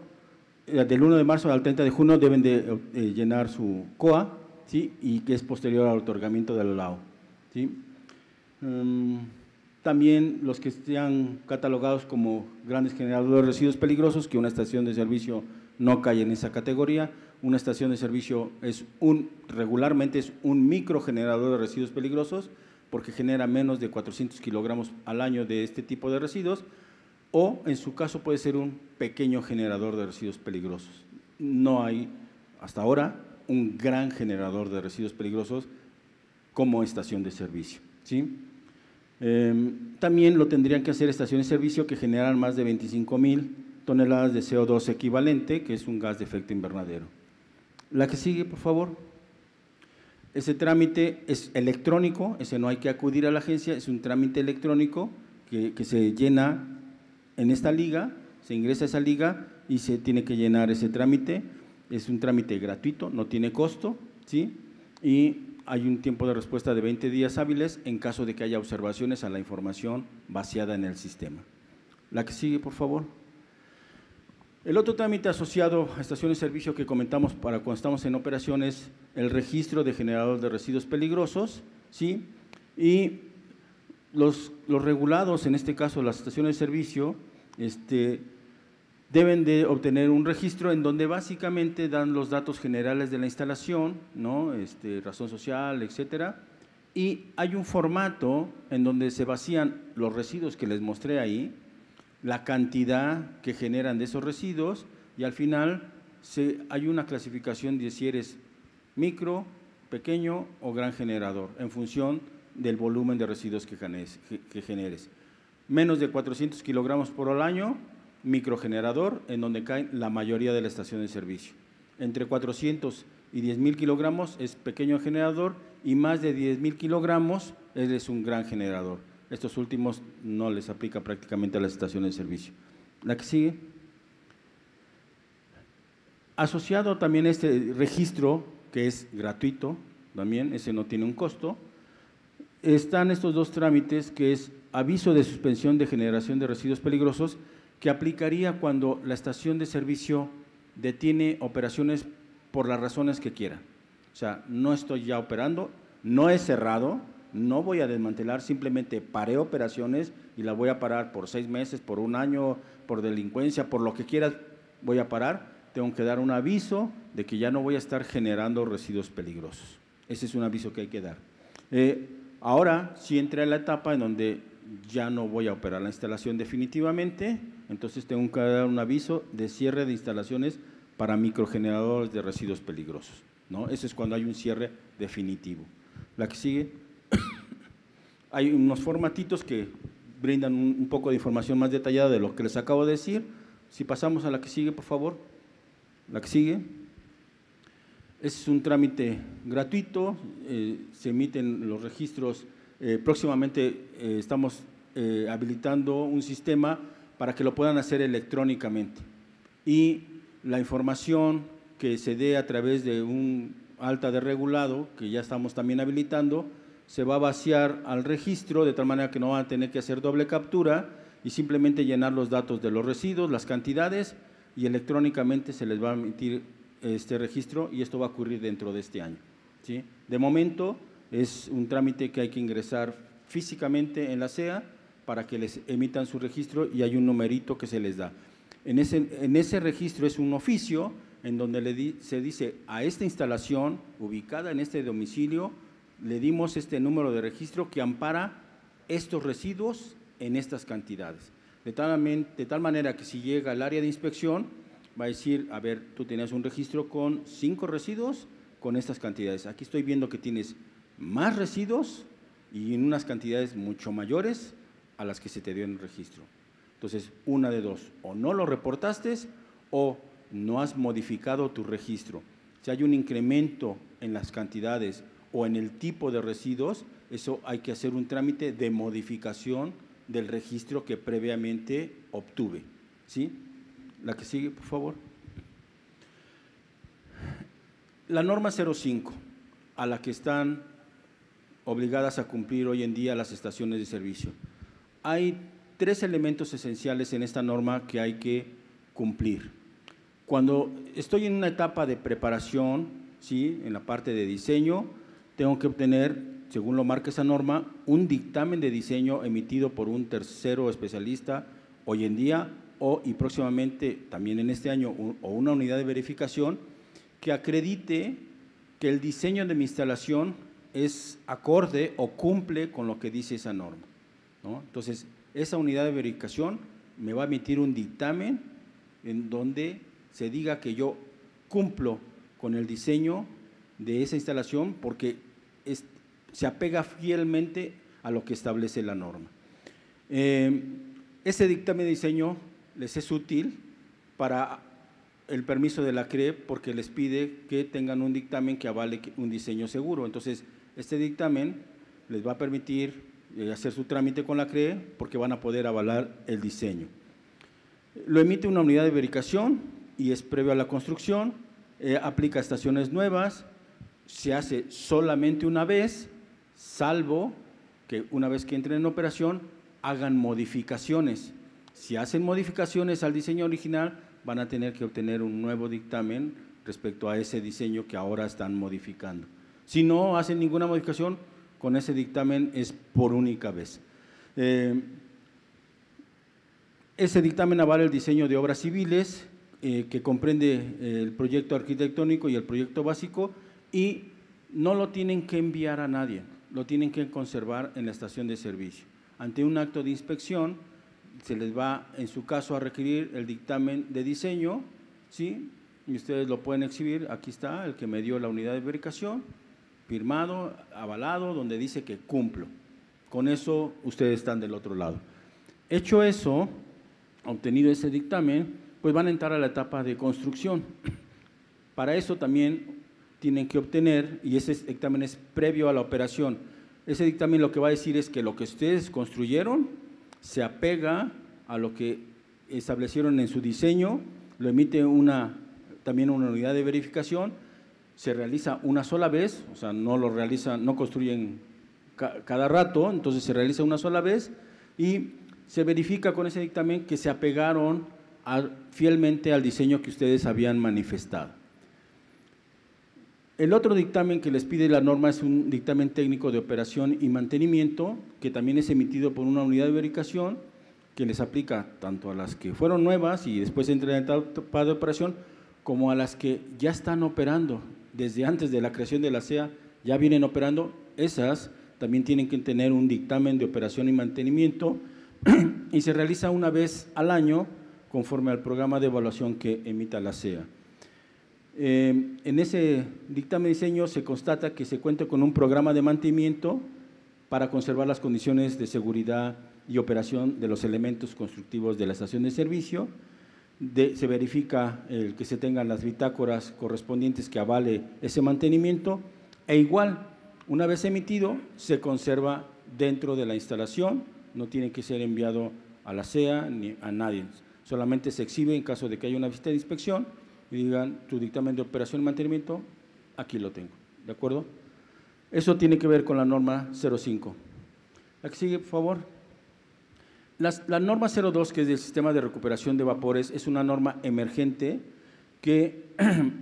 del 1 de marzo al 30 de junio deben de llenar su COA, ¿sí? Y que es posterior al otorgamiento del LAO, ¿sí? También los que estén catalogados como grandes generadores de residuos peligrosos, que una estación de servicio no cae en esa categoría, una estación de servicio regularmente es un microgenerador de residuos peligrosos, porque genera menos de 400 kilogramos al año de este tipo de residuos, o en su caso puede ser un pequeño generador de residuos peligrosos. No hay, hasta ahora, un gran generador de residuos peligrosos como estación de servicio, ¿sí? También lo tendrían que hacer estaciones de servicio que generan más de 25,000 toneladas de CO2 equivalente, que es un gas de efecto invernadero. La que sigue, por favor. Ese trámite es electrónico, ese no hay que acudir a la agencia, es un trámite electrónico que se llena en esta liga, se ingresa a esa liga y se tiene que llenar ese trámite. Es un trámite gratuito, no tiene costo, ¿sí? Y hay un tiempo de respuesta de 20 días hábiles en caso de que haya observaciones a la información vaciada en el sistema. La que sigue, por favor. El otro trámite asociado a estaciones de servicio que comentamos para cuando estamos en operación es el registro de generador de residuos peligrosos, ¿sí? Y los regulados, en este caso las estaciones de servicio, deben de obtener un registro en donde básicamente dan los datos generales de la instalación, ¿no? Razón social, etcétera, y hay un formato en donde se vacían los residuos que les mostré ahí, la cantidad que generan de esos residuos, y al final hay una clasificación de si eres micro, pequeño o gran generador, en función del volumen de residuos que generes. Menos de 400 kilogramos por año, microgenerador, en donde caen la mayoría de la estación de servicio. Entre 400 y 10,000 kilogramos es pequeño generador, y más de 10,000 kilogramos es un gran generador. Estos últimos no les aplica prácticamente a las estaciones de servicio. La que sigue. Asociado también a este registro, que es gratuito, también, ese no tiene un costo, están estos dos trámites, que es aviso de suspensión de generación de residuos peligrosos, que aplicaría cuando la estación de servicio detiene operaciones por las razones que quiera. O sea, no estoy ya operando, no he cerrado, no voy a desmantelar, simplemente paré operaciones y la voy a parar por 6 meses, por 1 año, por delincuencia, por lo que quieras, voy a parar. Tengo que dar un aviso de que ya no voy a estar generando residuos peligrosos. Ese es un aviso que hay que dar. Ahora sí entré a la etapa en donde ya no voy a operar la instalación definitivamente, entonces tengo que dar un aviso de cierre de instalaciones para microgeneradores de residuos peligrosos, ¿no? Ese es cuando hay un cierre definitivo. La que sigue. Hay unos formatitos que brindan un poco de información más detallada de lo que les acabo de decir. Si pasamos a la que sigue, por favor. La que sigue. Es un trámite gratuito, se emiten los registros. Próximamente estamos habilitando un sistema para que lo puedan hacer electrónicamente. Y la información que se dé a través de un alta de regulado, que ya estamos también habilitando, se va a vaciar al registro de tal manera que no van a tener que hacer doble captura y simplemente llenar los datos de los residuos, las cantidades, y electrónicamente se les va a emitir este registro, y esto va a ocurrir dentro de este año, ¿sí? De momento es un trámite que hay que ingresar físicamente en la SEA para que les emitan su registro, y hay un numerito que se les da. En ese registro es un oficio en donde se dice a esta instalación ubicada en este domicilio le dimos este número de registro que ampara estos residuos en estas cantidades. De tal manera que si llega al área de inspección, va a decir, a ver, tú tenías un registro con 5 residuos con estas cantidades. Aquí estoy viendo que tienes más residuos y en unas cantidades mucho mayores a las que se te dio en el registro. Entonces, una de dos, o no lo reportaste o no has modificado tu registro. Si hay un incremento en las cantidades o en el tipo de residuos, eso hay que hacer un trámite de modificación del registro que previamente obtuve, ¿sí? La que sigue, por favor. La norma 05, a la que están obligadas a cumplir hoy en día las estaciones de servicio. Hay 3 elementos esenciales en esta norma que hay que cumplir. Cuando estoy en una etapa de preparación, ¿sí?, en la parte de diseño, tengo que obtener, según lo marca esa norma, un dictamen de diseño emitido por un tercero especialista hoy en día y próximamente, también en este año, o una unidad de verificación que acredite que el diseño de mi instalación es acorde o cumple con lo que dice esa norma, ¿no? Entonces, esa unidad de verificación me va a emitir un dictamen en donde se diga que yo cumplo con el diseño de esa instalación porque se apega fielmente a lo que establece la norma. Ese dictamen de diseño les es útil para el permiso de la CRE porque les pide que tengan un dictamen que avale un diseño seguro. Entonces, este dictamen les va a permitir hacer su trámite con la CRE porque van a poder avalar el diseño. Lo emite una unidad de verificación y es previo a la construcción, aplica estaciones nuevas, se hace solamente una vez, salvo que una vez que entren en operación hagan modificaciones. Si hacen modificaciones al diseño original, van a tener que obtener un nuevo dictamen respecto a ese diseño que ahora están modificando. Si no hacen ninguna modificación, con ese dictamen es por única vez. Ese dictamen avala el diseño de obras civiles, que comprende el proyecto arquitectónico y el proyecto básico, y no lo tienen que enviar a nadie, lo tienen que conservar en la estación de servicio. Ante un acto de inspección, se les va, en su caso, a requerir el dictamen de diseño, ¿sí? Y ustedes lo pueden exhibir, aquí está, el que me dio la unidad de verificación, firmado, avalado, donde dice que cumplo. Con eso, ustedes están del otro lado. Hecho eso, obtenido ese dictamen, pues van a entrar a la etapa de construcción. Para eso también tienen que obtener, y ese dictamen es previo a la operación, ese dictamen lo que va a decir es que lo que ustedes construyeron se apega a lo que establecieron en su diseño, lo emite también una unidad de verificación, se realiza una sola vez, o sea, no construyen cada rato, entonces se realiza una sola vez y se verifica con ese dictamen que se apegaron fielmente al diseño que ustedes habían manifestado. El otro dictamen que les pide la norma es un dictamen técnico de operación y mantenimiento, que también es emitido por una unidad de verificación, que les aplica tanto a las que fueron nuevas y después entran en etapa de operación, como a las que ya están operando, desde antes de la creación de la SEA, ya vienen operando. Esas también tienen que tener un dictamen de operación y mantenimiento y se realiza una vez al año conforme al programa de evaluación que emita la SEA. En ese dictamen de diseño se constata que se cuenta con un programa de mantenimiento para conservar las condiciones de seguridad y operación de los elementos constructivos de la estación de servicio. Se verifica que se tengan las bitácoras correspondientes que avale ese mantenimiento e igual, una vez emitido, se conserva dentro de la instalación, no tiene que ser enviado a la SEA ni a nadie, solamente se exhibe en caso de que haya una visita de inspección y digan tu dictamen de operación y mantenimiento, aquí lo tengo, ¿de acuerdo? Eso tiene que ver con la norma 05. La que sigue, por favor. La norma 02, que es del sistema de recuperación de vapores, es una norma emergente que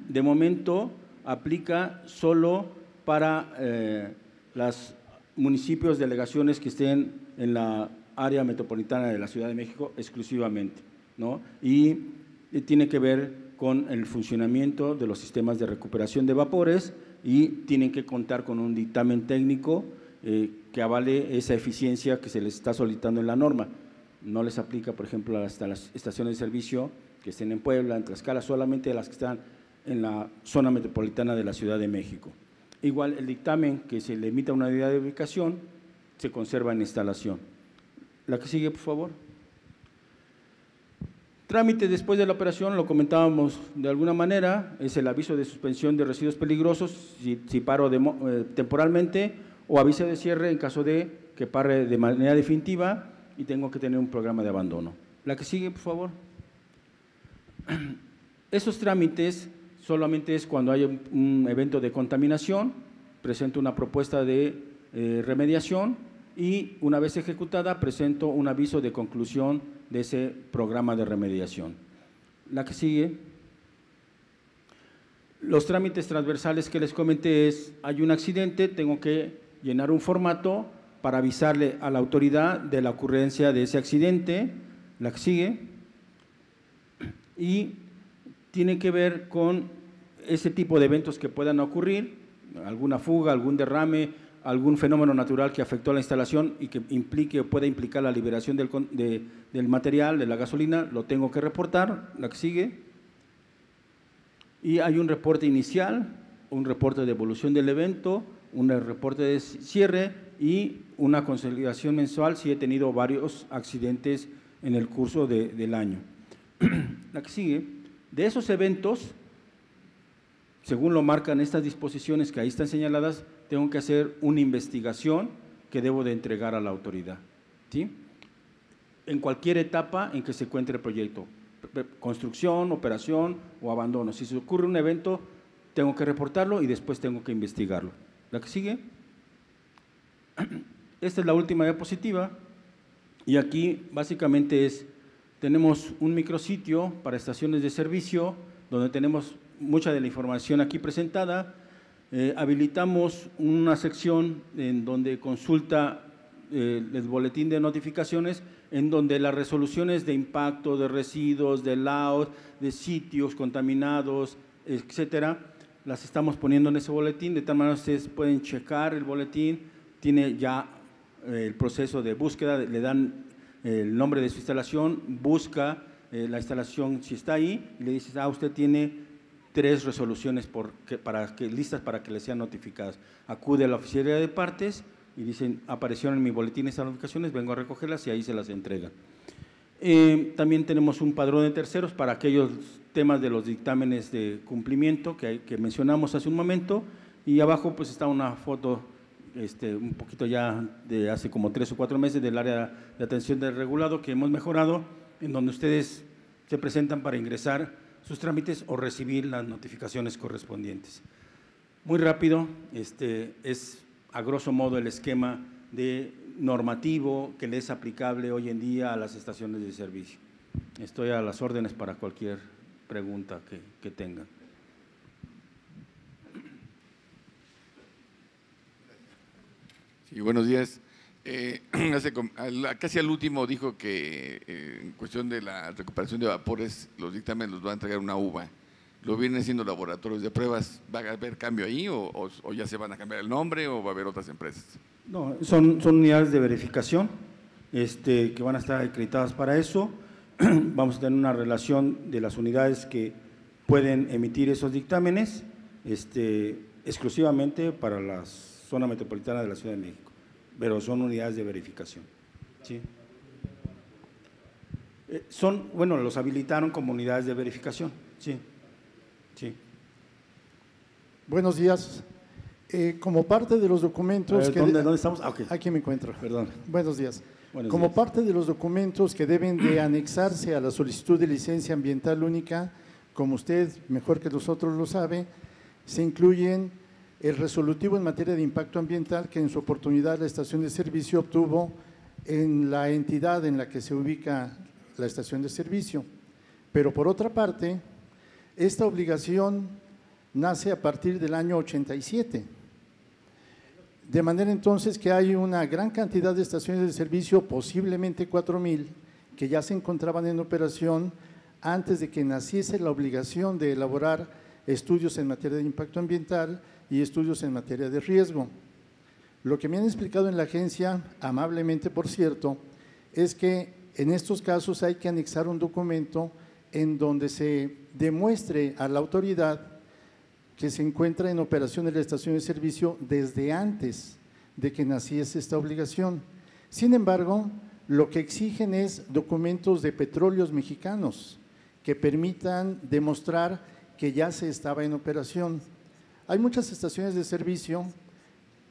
de momento aplica solo para los municipios, delegaciones que estén en la área metropolitana de la Ciudad de México exclusivamente, ¿no? Y tiene que ver con el funcionamiento de los sistemas de recuperación de vapores y tienen que contar con un dictamen técnico que avale esa eficiencia que se les está solicitando en la norma. No les aplica, por ejemplo, hasta las estaciones de servicio que estén en Puebla, en Tlaxcala, solamente a las que están en la zona metropolitana de la Ciudad de México. Igual, el dictamen que se le emita a una unidad de ubicación se conserva en instalación. La que sigue, por favor. Trámite después de la operación, lo comentábamos de alguna manera, es el aviso de suspensión de residuos peligrosos, si paro temporalmente, o aviso de cierre en caso de que pare de manera definitiva y tengo que tener un programa de abandono. La que sigue, por favor. Esos trámites solamente es cuando hay un evento de contaminación, presento una propuesta de remediación y una vez ejecutada presento un aviso de conclusión de ese programa de remediación. La que sigue. Los trámites transversales que les comenté es, hay un accidente, tengo que llenar un formato para avisarle a la autoridad de la ocurrencia de ese accidente. La que sigue. Y tiene que ver con ese tipo de eventos que puedan ocurrir, alguna fuga, algún derrame, algún fenómeno natural que afectó a la instalación y que implique o pueda implicar la liberación del material, de la gasolina, lo tengo que reportar, la que sigue. Y hay un reporte inicial, un reporte de evolución del evento, un reporte de cierre y una consolidación mensual si he tenido varios accidentes en el curso del año. La que sigue, de esos eventos, según lo marcan estas disposiciones que ahí están señaladas, tengo que hacer una investigación que debo de entregar a la autoridad, ¿sí? En cualquier etapa en que se encuentre el proyecto, construcción, operación o abandono. Si se ocurre un evento, tengo que reportarlo y después tengo que investigarlo. La que sigue. Esta es la última diapositiva y aquí básicamente tenemos un micrositio para estaciones de servicio donde tenemos mucha de la información aquí presentada. Habilitamos una sección en donde consulta el boletín de notificaciones, en donde las resoluciones de impacto, de residuos, de laos, de sitios contaminados, etcétera, las estamos poniendo en ese boletín, de tal manera que ustedes pueden checar el boletín, tiene ya el proceso de búsqueda, le dan el nombre de su instalación, busca la instalación si está ahí, y le dices, usted tiene 3 resoluciones listas para que le sean notificadas. Acude a la oficina de partes y dicen, aparecieron en mi boletín estas notificaciones, vengo a recogerlas y ahí se las entrega. También tenemos un padrón de terceros para aquellos temas de los dictámenes de cumplimiento que mencionamos hace un momento, y abajo pues está una foto un poquito ya de hace como 3 o 4 meses del área de atención del regulado que hemos mejorado, en donde ustedes se presentan para ingresar sus trámites o recibir las notificaciones correspondientes. Muy rápido, es a grosso modo el esquema de normativo que le es aplicable hoy en día a las estaciones de servicio. Estoy a las órdenes para cualquier pregunta que tengan. Sí, buenos días. Casi al último dijo que en cuestión de la recuperación de vapores, los dictámenes los va a entregar una UVA. ¿Lo vienen siendo laboratorios de pruebas? ¿Va a haber cambio ahí o ya se van a cambiar el nombre o va a haber otras empresas? No, son unidades de verificación que van a estar acreditadas para eso. Vamos a tener una relación de las unidades que pueden emitir esos dictámenes exclusivamente para la zona metropolitana de la Ciudad de México, pero son unidades de verificación. ¿Sí? Los habilitaron como unidades de verificación. Sí. Sí. Buenos días. Como parte de los documentos… ¿Dónde estamos? Okay. Aquí me encuentro. Perdón. Buenos días. Como parte de los documentos que deben de anexarse a la solicitud de licencia ambiental única, como usted mejor que nosotros lo sabe, se incluyen el resolutivo en materia de impacto ambiental que en su oportunidad la estación de servicio obtuvo en la entidad en la que se ubica la estación de servicio. Pero por otra parte, esta obligación nace a partir del año 87. De manera entonces que hay una gran cantidad de estaciones de servicio, posiblemente 4,000, que ya se encontraban en operación antes de que naciese la obligación de elaborar estudios en materia de impacto ambiental y estudios en materia de riesgo. Lo que me han explicado en la agencia, amablemente por cierto, es que en estos casos hay que anexar un documento en donde se demuestre a la autoridad que se encuentra en operación de la estación de servicio desde antes de que naciese esta obligación. Sin embargo, lo que exigen es documentos de Petróleos Mexicanos que permitan demostrar que ya se estaba en operación. Hay muchas estaciones de servicio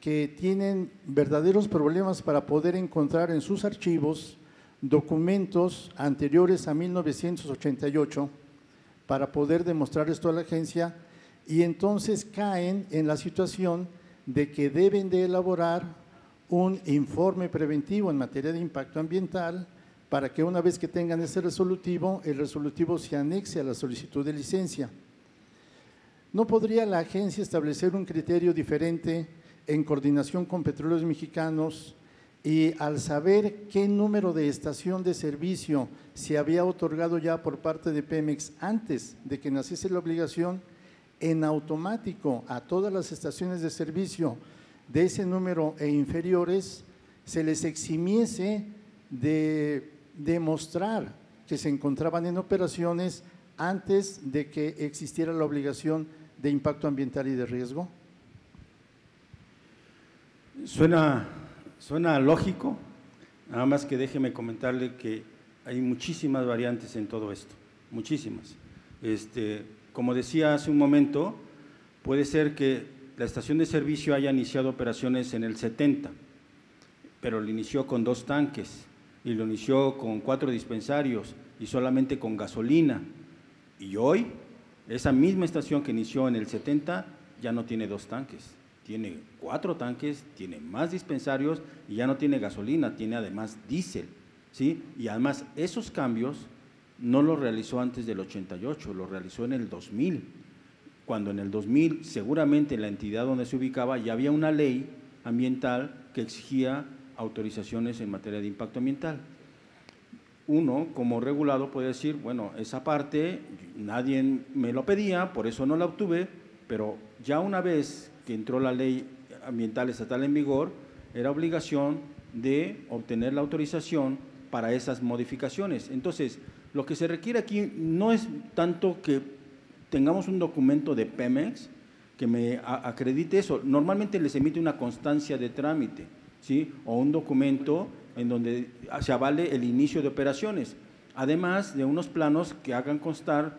que tienen verdaderos problemas para poder encontrar en sus archivos documentos anteriores a 1988 para poder demostrar esto a la agencia, y entonces caen en la situación de que deben de elaborar un informe preventivo en materia de impacto ambiental para que una vez que tengan ese resolutivo, el resolutivo se anexe a la solicitud de licencia. ¿No podría la agencia establecer un criterio diferente en coordinación con Petróleos Mexicanos y al saber qué número de estación de servicio se había otorgado ya por parte de Pemex antes de que naciese la obligación, en automático a todas las estaciones de servicio de ese número e inferiores se les eximiese de demostrar que se encontraban en operaciones antes de que existiera la obligación de impacto ambiental y de riesgo? Suena lógico, nada más que déjeme comentarle que hay muchísimas variantes en todo esto, muchísimas. Como decía hace un momento, puede ser que la estación de servicio haya iniciado operaciones en el 70, pero lo inició con 2 tanques y lo inició con 4 dispensarios y solamente con gasolina. Y hoy, esa misma estación que inició en el 70 ya no tiene 2 tanques, tiene 4 tanques, tiene más dispensarios y ya no tiene gasolina, tiene además diésel, ¿sí? Y además esos cambios no los realizó antes del 88, los realizó en el 2000, cuando en el 2000 seguramente en la entidad donde se ubicaba ya había una ley ambiental que exigía autorizaciones en materia de impacto ambiental. Uno, como regulado, puede decir, bueno, esa parte nadie me lo pedía, por eso no la obtuve, pero ya una vez que entró la ley ambiental estatal en vigor, era obligación de obtener la autorización para esas modificaciones. Entonces, lo que se requiere aquí no es tanto que tengamos un documento de Pemex que me acredite eso. Normalmente les emite una constancia de trámite, ¿sí? O un documento en donde se avale el inicio de operaciones, además de unos planos que hagan constar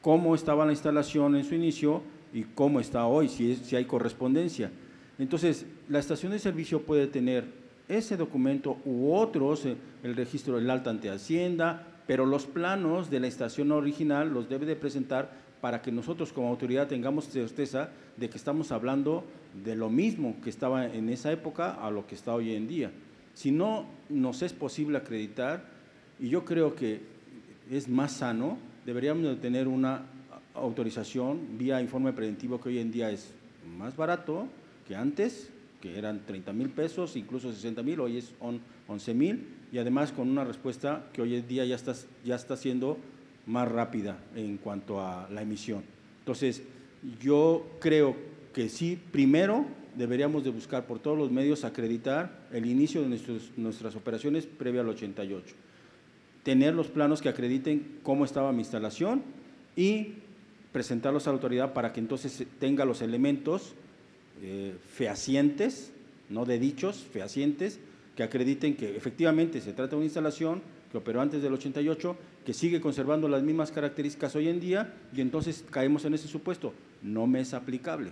cómo estaba la instalación en su inicio y cómo está hoy, si hay correspondencia. Entonces, la estación de servicio puede tener ese documento u otros, el registro del alta ante Hacienda, pero los planos de la estación original los debe de presentar para que nosotros como autoridad tengamos certeza de que estamos hablando de lo mismo que estaba en esa época a lo que está hoy en día. Si no nos es posible acreditar, y yo creo que es más sano, deberíamos de tener una autorización vía informe preventivo que hoy en día es más barato que antes, que eran 30,000 pesos, incluso 60,000, hoy es 11,000, y además con una respuesta que hoy en día ya está siendo más rápida en cuanto a la emisión. Entonces, yo creo que sí, primero deberíamos de buscar por todos los medios acreditar el inicio de nuestras operaciones previo al 88, tener los planos que acrediten cómo estaba mi instalación y presentarlos a la autoridad para que entonces tenga los elementos fehacientes, no de dichos, fehacientes, que acrediten que efectivamente se trata de una instalación que operó antes del 88, que sigue conservando las mismas características hoy en día, y entonces caemos en ese supuesto, no me es aplicable.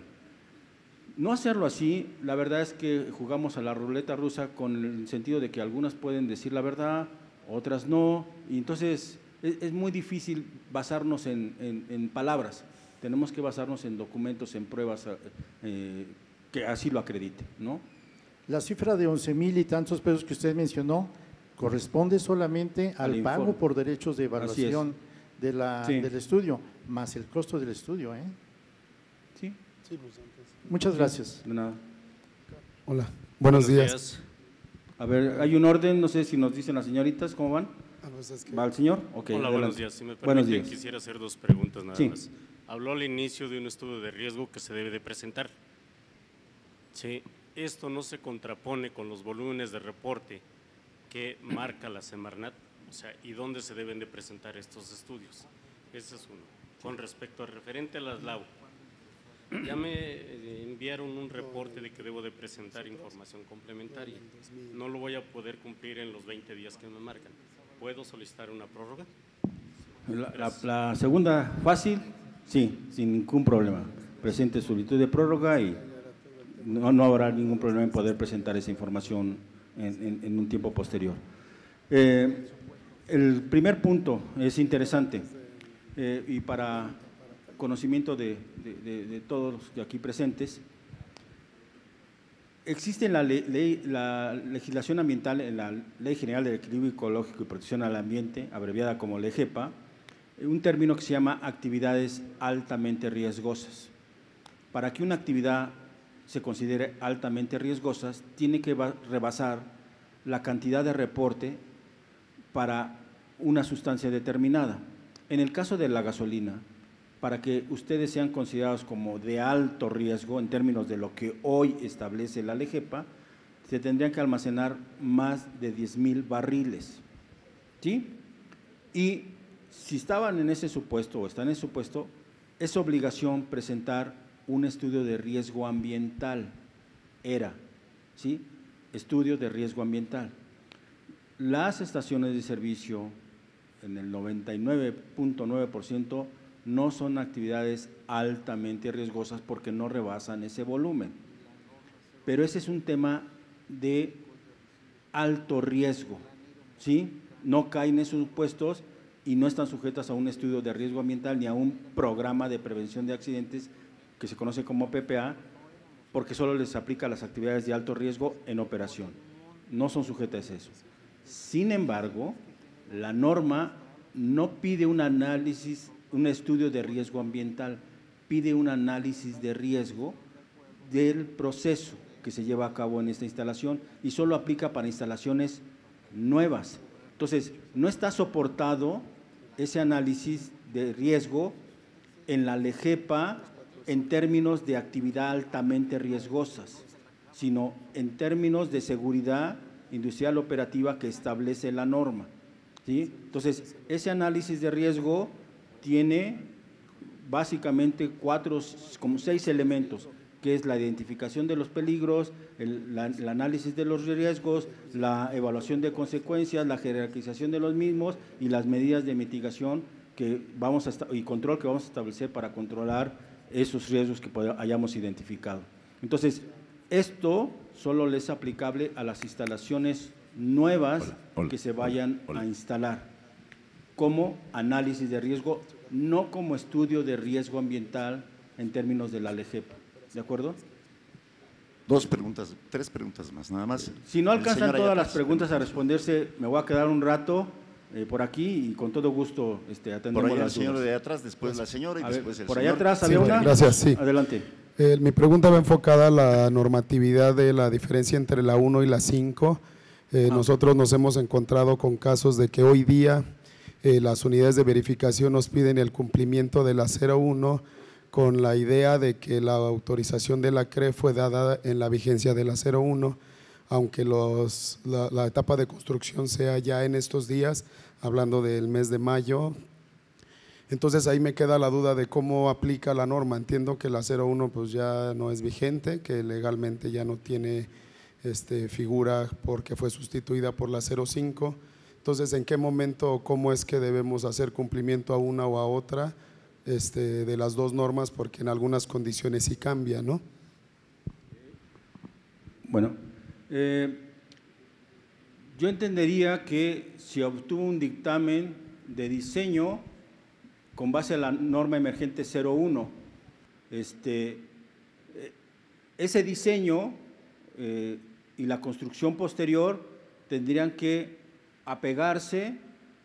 No hacerlo así, la verdad es que jugamos a la ruleta rusa con el sentido de que algunas pueden decir la verdad, otras no, y entonces es muy difícil basarnos en palabras. Tenemos que basarnos en documentos, en pruebas que así lo acrediten, ¿no? La cifra de 11,000 y tantos pesos que usted mencionó corresponde solamente al pago por derechos de evaluación del estudio, más el costo del estudio, ¿eh? Sí. Muchas gracias. De nada. Hola, buenos días. A ver, hay un orden, no sé si nos dicen las señoritas, ¿cómo van? ¿Va el señor? Okay, hola, adelante. buenos días. Si me Buenos permiten, días. quisiera hacer 2 preguntas nada Sí. más. Habló al inicio de un estudio de riesgo que se debe de presentar. Sí, esto no se contrapone con los volúmenes de reporte que marca la Semarnat, o sea, ¿y dónde se deben de presentar estos estudios? Ese es uno. Con respecto al referente a las LAU, ya me enviaron un reporte de que debo de presentar información complementaria. No lo voy a poder cumplir en los 20 días que me marcan. ¿Puedo solicitar una prórroga? La segunda fácil, sí, sin ningún problema. Presente solicitud de prórroga y no habrá ningún problema en poder presentar esa información en un tiempo posterior. El primer punto es interesante y para conocimiento de todos los aquí presentes, existe en la legislación ambiental, en la Ley General del Equilibrio Ecológico y Protección al Ambiente, abreviada como LEGEPA, un término que se llama actividades altamente riesgosas. Para que una actividad se considere altamente riesgosa, tiene que rebasar la cantidad de reporte para una sustancia determinada. En el caso de la gasolina, para que ustedes sean considerados como de alto riesgo en términos de lo que hoy establece la LEGEPA, se tendrían que almacenar más de 10,000 barriles, ¿sí? Y si estaban en ese supuesto o están en ese supuesto, es obligación presentar un estudio de riesgo ambiental, ¿sí? Estudio de riesgo ambiental. Las estaciones de servicio, en el 99.9%, no son actividades altamente riesgosas porque no rebasan ese volumen. Pero ese es un tema de alto riesgo, ¿sí? No caen esos supuestos y no están sujetas a un estudio de riesgo ambiental ni a un programa de prevención de accidentes que se conoce como PPA, porque solo les aplica a las actividades de alto riesgo en operación. No son sujetas a eso. Sin embargo, la norma no pide un análisis, un estudio de riesgo ambiental, pide un análisis de riesgo del proceso que se lleva a cabo en esta instalación y solo aplica para instalaciones nuevas. Entonces, no está soportado ese análisis de riesgo en la LEGEPA en términos de actividad altamente riesgosas, sino en términos de seguridad industrial operativa que establece la norma, ¿sí? Entonces, ese análisis de riesgo tiene básicamente 6 elementos, que es la identificación de los peligros, el análisis de los riesgos, la evaluación de consecuencias, la jerarquización de los mismos y las medidas de mitigación y control que vamos a establecer para controlar esos riesgos que hayamos identificado. Entonces, esto solo le es aplicable a las instalaciones nuevas que se vayan a instalar, como análisis de riesgo, no como estudio de riesgo ambiental en términos de la LEGEPA. ¿De acuerdo? 3 preguntas más, nada más. Si no alcanzan todas las preguntas a responderse, me voy a quedar un rato por aquí y con todo gusto atendemos por allá las el señor dudas. de atrás, después la señora y después el por señor. allá atrás había Sí, una. gracias, sí. Adelante. Mi pregunta va enfocada a la normatividad de la diferencia entre la 1 y la 5. Nosotros nos hemos encontrado con casos de que hoy día las unidades de verificación nos piden el cumplimiento de la 01 con la idea de que la autorización de la CRE fue dada en la vigencia de la 01, aunque la etapa de construcción sea ya en estos días, hablando del mes de mayo. Entonces ahí me queda la duda de cómo aplica la norma. Entiendo que la 01 pues ya no es vigente, que legalmente ya no tiene figura porque fue sustituida por la 05. Entonces, ¿en qué momento o cómo es que debemos hacer cumplimiento a una o a otra de las dos normas? Porque en algunas condiciones sí cambia, ¿no? Bueno, yo entendería que si obtuvo un dictamen de diseño con base a la norma emergente 01, ese diseño y la construcción posterior tendrían que apegarse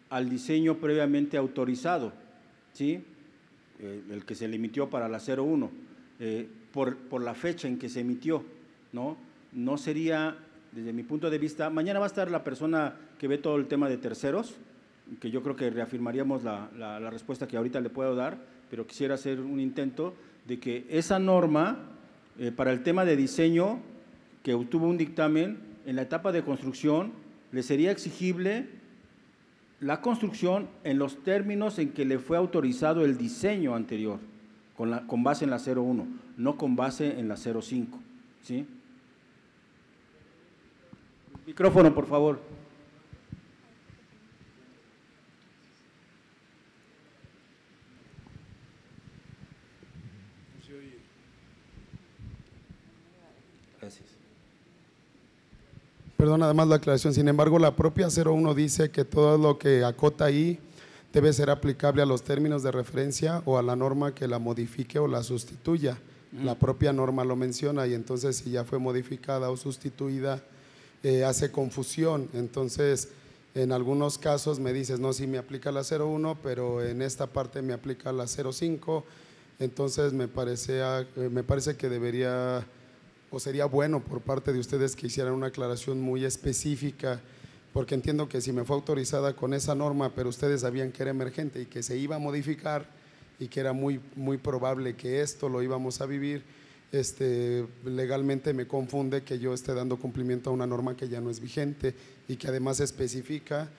al diseño previamente autorizado, ¿sí? El que se le emitió para la 01, por la fecha en que se emitió, ¿no? No sería, desde mi punto de vista, mañana va a estar la persona que ve todo el tema de terceros, que yo creo que reafirmaríamos la respuesta que ahorita le puedo dar, pero quisiera hacer un intento de que esa norma, para el tema de diseño, que obtuvo un dictamen, en la etapa de construcción, le sería exigible la construcción en los términos en que le fue autorizado el diseño anterior, con base en la 01, no con base en la 05, ¿sí? Micrófono, por favor. Gracias. Perdón, nada más la aclaración. Sin embargo, la propia 01 dice que todo lo que acota ahí debe ser aplicable a los términos de referencia o a la norma que la modifique o la sustituya. La propia norma lo menciona y entonces si ya fue modificada o sustituida, hace confusión. Entonces, en algunos casos me dices, no, sí me aplica la 01, pero en esta parte me aplica la 05. Entonces, me parece que debería o sería bueno por parte de ustedes que hicieran una aclaración muy específica, porque entiendo que si me fue autorizada con esa norma, pero ustedes sabían que era emergente y que se iba a modificar y que era muy probable que esto lo íbamos a vivir, legalmente me confunde que yo esté dando cumplimiento a una norma que ya no es vigente y que además especifica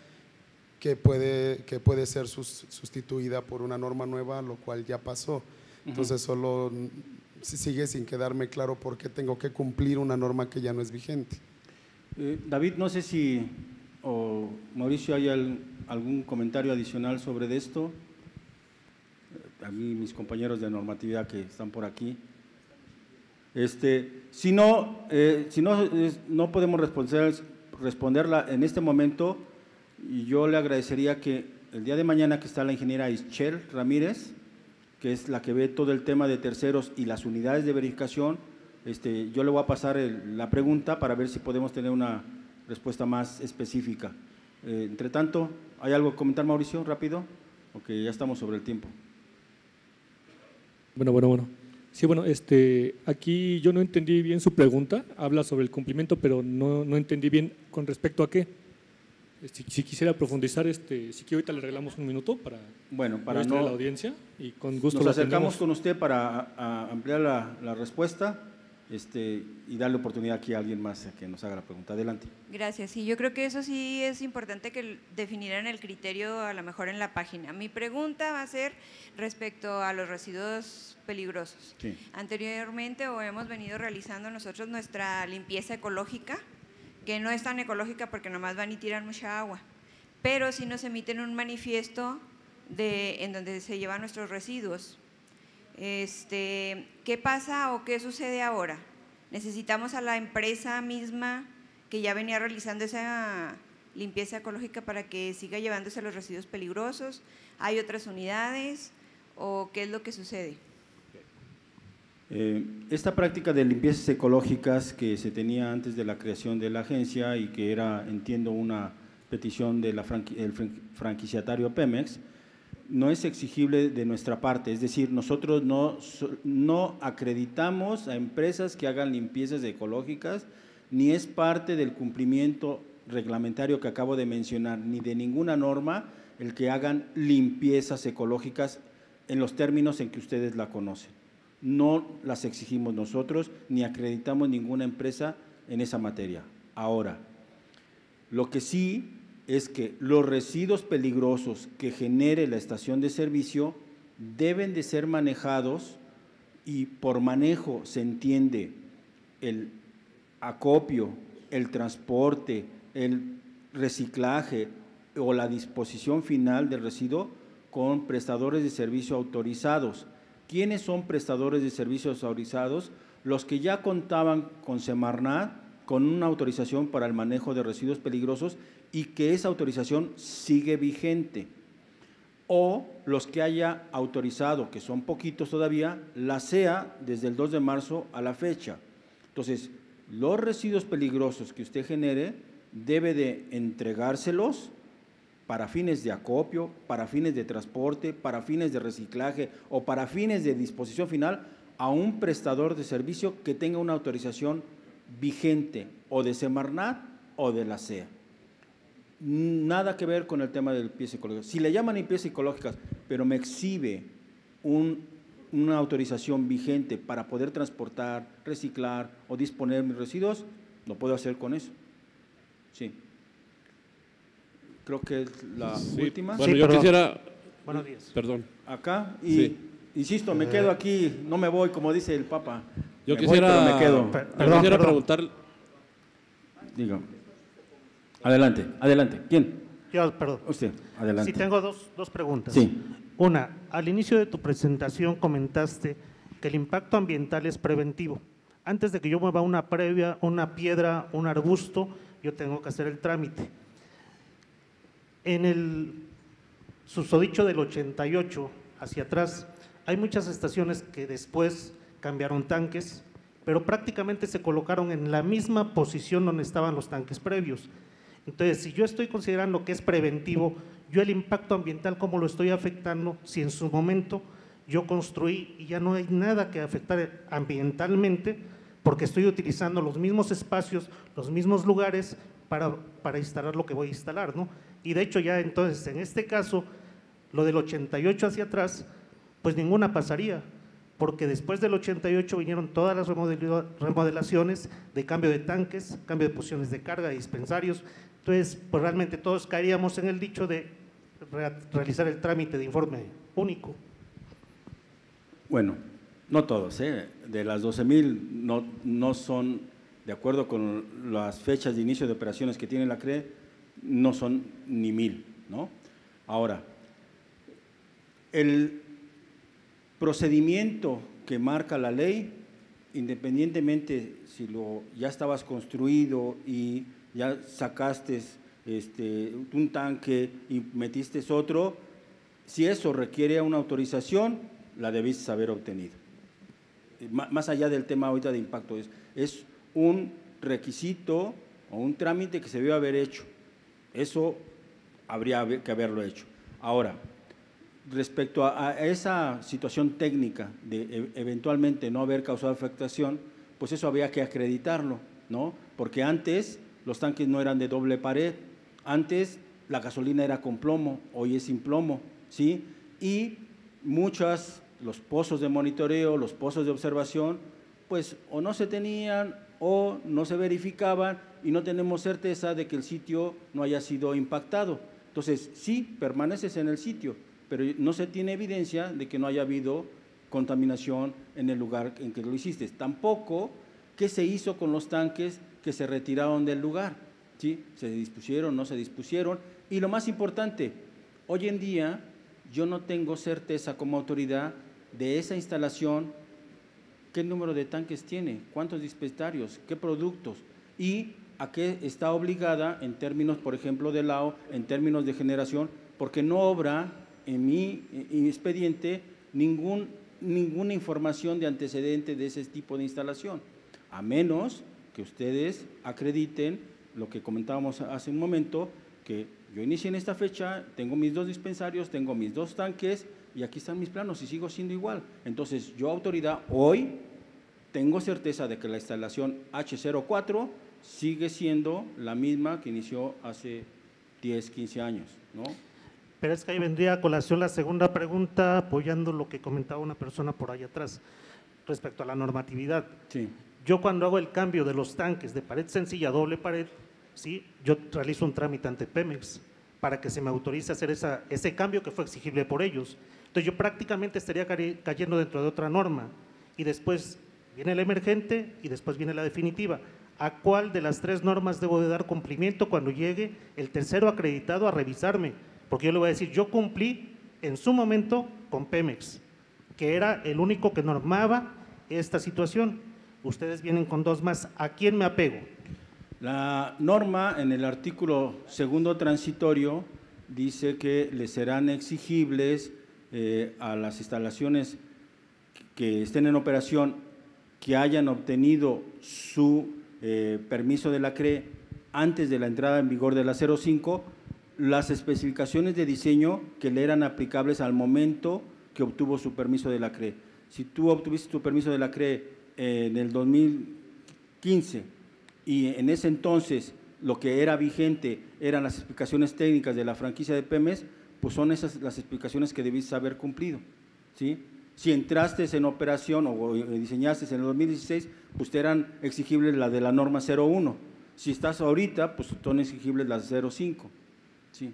que puede ser sustituida por una norma nueva, lo cual ya pasó. Entonces solo sigue sin quedarme claro por qué tengo que cumplir una norma que ya no es vigente. David, no sé si o Mauricio hay algún comentario adicional sobre esto. A mí, mis compañeros de normatividad que están por aquí. Si no podemos responderla en este momento, y yo le agradecería que el día de mañana, que está la ingeniera Ischel Ramírez, que es la que ve todo el tema de terceros y las unidades de verificación, yo le voy a pasar la pregunta para ver si podemos tener una respuesta más específica. Entre tanto, ¿hay algo que comentar, Mauricio, rápido? Porque ya estamos sobre el tiempo. Bueno. Sí, bueno, aquí yo no entendí bien su pregunta, habla sobre el cumplimiento, pero no entendí bien con respecto a qué. Si quisiera profundizar, si quiere ahorita le regalamos un minuto para no la audiencia y con gusto nos acercamos con usted para ampliar la respuesta y darle oportunidad aquí a alguien más a que nos haga la pregunta. Adelante. Gracias. Sí, yo creo que eso sí es importante que definieran el criterio a lo mejor en la página. Mi pregunta va a ser respecto a los residuos peligrosos. Sí. Anteriormente hemos venido realizando nosotros nuestra limpieza ecológica, que no es tan ecológica porque nomás van y tiran mucha agua, pero sí nos emiten un manifiesto en donde se llevan nuestros residuos. ¿Qué pasa o qué sucede ahora? ¿Necesitamos a la empresa misma que ya venía realizando esa limpieza ecológica para que siga llevándose los residuos peligrosos? ¿Hay otras unidades o qué es lo que sucede? Esta práctica de limpiezas ecológicas que se tenía antes de la creación de la agencia y que era, entiendo, una petición del franquiciatario Pemex, no es exigible de nuestra parte, es decir, nosotros no acreditamos a empresas que hagan limpiezas ecológicas, ni es parte del cumplimiento reglamentario que acabo de mencionar, ni de ninguna norma el que hagan limpiezas ecológicas en los términos en que ustedes la conocen. No las exigimos nosotros, ni acreditamos ninguna empresa en esa materia. Ahora, lo que sí es que los residuos peligrosos que genere la estación de servicio deben de ser manejados, y por manejo se entiende el acopio, el transporte, el reciclaje o la disposición final del residuo con prestadores de servicio autorizados. ¿Quiénes son prestadores de servicios autorizados? Los que ya contaban con Semarnat, con una autorización para el manejo de residuos peligrosos y que esa autorización sigue vigente, o los que haya autorizado, que son poquitos todavía, la SEA desde el 2 de marzo a la fecha. Entonces, los residuos peligrosos que usted genere debe de entregárselos para fines de acopio, para fines de transporte, para fines de reciclaje o para fines de disposición final a un prestador de servicio que tenga una autorización vigente o de Semarnat o de la SEA. Nada que ver con el tema de limpieza ecológica. Si le llaman limpieza ecológica, pero me exhibe una autorización vigente para poder transportar, reciclar o disponer mis residuos, lo puedo hacer con eso. Sí. Creo que es la última. Bueno, sí, yo quisiera… Buenos días. Perdón. Acá, y insisto, me quedo aquí, no me voy, como dice el Papa. Yo me quisiera preguntar… Diga. Adelante. ¿Quién? Yo, perdón. Usted, adelante. Sí, tengo dos preguntas. Sí. Una, al inicio de tu presentación comentaste que el impacto ambiental es preventivo. Antes de que yo mueva una piedra, un arbusto, yo tengo que hacer el trámite. En el susodicho del 88 hacia atrás, hay muchas estaciones que después cambiaron tanques, pero prácticamente se colocaron en la misma posición donde estaban los tanques previos. Entonces, si yo estoy considerando que es preventivo, yo el impacto ambiental, ¿cómo lo estoy afectando? Si en su momento yo construí y ya no hay nada que afectar ambientalmente, porque estoy utilizando los mismos espacios, los mismos lugares para instalar lo que voy a instalar, ¿no? Y de hecho ya entonces, en este caso, lo del 88 hacia atrás, Pues ninguna pasaría, porque después del 88 vinieron todas las remodelaciones de cambio de tanques, cambio de posiciones de carga, de dispensarios. Entonces, pues realmente todos caeríamos en el dicho de realizar el trámite de informe único. Bueno, no todos, de las 12,000 no son, de acuerdo con las fechas de inicio de operaciones que tiene la CRE, no son ni 1,000, ¿no? Ahora, el procedimiento que marca la ley, independientemente si ya estabas construido y ya sacaste un tanque y metiste otro, si eso requiere una autorización, la debiste haber obtenido. Más allá del tema ahorita de impacto, es un requisito o un trámite que se debe haber hecho. Eso habría que haberlo hecho. Ahora, respecto a esa situación técnica de eventualmente no haber causado afectación, pues eso había que acreditarlo, ¿no? Porque antes los tanques no eran de doble pared, antes la gasolina era con plomo, hoy es sin plomo, ¿sí? Y los pozos de monitoreo, los pozos de observación, pues o no se tenían o no se verificaban y no tenemos certeza de que el sitio no haya sido impactado. Entonces, sí, permaneces en el sitio, pero no se tiene evidencia de que no haya habido contaminación en el lugar en que lo hiciste. Tampoco qué se hizo con los tanques que se retiraron del lugar, ¿sí? Se dispusieron, no se dispusieron. Y lo más importante, hoy en día yo no tengo certeza como autoridad de esa instalación, qué número de tanques tiene, cuántos dispensarios, qué productos y a qué está obligada en términos, por ejemplo, de lao, en términos de generación, porque no obra en mi expediente ninguna información de antecedente de ese tipo de instalación, a menos que ustedes acrediten lo que comentábamos hace un momento, que yo inicié en esta fecha, tengo mis 2 dispensarios, tengo mis 2 tanques y aquí están mis planos y sigo siendo igual. Entonces, yo, autoridad, hoy tengo certeza de que la instalación H04 sigue siendo la misma que inició hace 10, 15 años, ¿no? Pero es que ahí vendría a colación la segunda pregunta, apoyando lo que comentaba una persona por ahí atrás, respecto a la normatividad. Sí. Yo cuando hago el cambio de los tanques de pared sencilla a doble pared, ¿sí? Yo realizo un trámite ante Pemex para que se me autorice hacer ese cambio que fue exigible por ellos. Entonces yo prácticamente estaría cayendo dentro de otra norma y después viene la emergente y después viene la definitiva. ¿A cuál de las 3 normas debo de dar cumplimiento cuando llegue el tercero acreditado a revisarme? Porque yo le voy a decir, yo cumplí en su momento con Pemex, que era el único que normaba esta situación. Ustedes vienen con 2 más. ¿A quién me apego? La norma en el artículo 2º transitorio dice que les serán exigibles a las instalaciones que estén en operación, que hayan obtenido su permiso de la CRE antes de la entrada en vigor de la 05, las especificaciones de diseño que le eran aplicables al momento que obtuvo su permiso de la CRE. Si tú obtuviste tu permiso de la CRE en el 2015 y en ese entonces lo que era vigente eran las explicaciones técnicas de la franquicia de Pemex, pues son esas las explicaciones que debiste haber cumplido, ¿sí? Si entraste en operación o diseñaste en el 2016, pues te eran exigibles las de la norma 01. Si estás ahorita, pues son exigibles las 05. ¿Sí?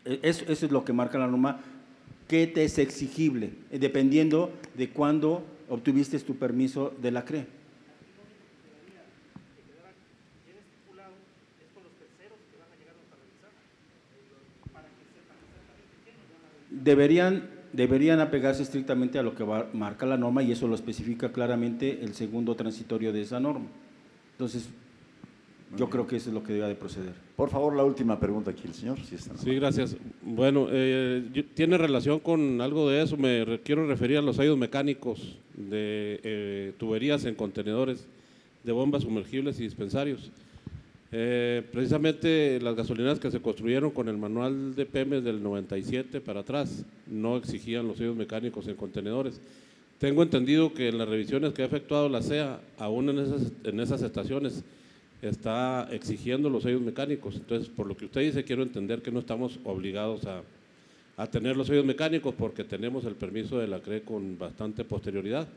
Eso es lo que marca la norma, que te es exigible, dependiendo de cuándo obtuviste tu permiso de la CRE. Deberían apegarse estrictamente a lo que marca la norma y eso lo especifica claramente el 2º transitorio de esa norma. Entonces, yo creo que eso es lo que debe de proceder. Por favor, la última pregunta aquí, el señor. Si está sí, gracias. Bueno, tiene relación con algo de eso. Me quiero referir a los fallos mecánicos de tuberías en contenedores de bombas sumergibles y dispensarios. Precisamente las gasolineras que se construyeron con el manual de Pemex del 97 para atrás no exigían los sellos mecánicos en contenedores. Tengo entendido que en las revisiones que ha efectuado la CEA, aún en esas estaciones, está exigiendo los sellos mecánicos. Entonces, por lo que usted dice, quiero entender que no estamos obligados a tener los sellos mecánicos porque tenemos el permiso de la CRE con bastante posterioridad.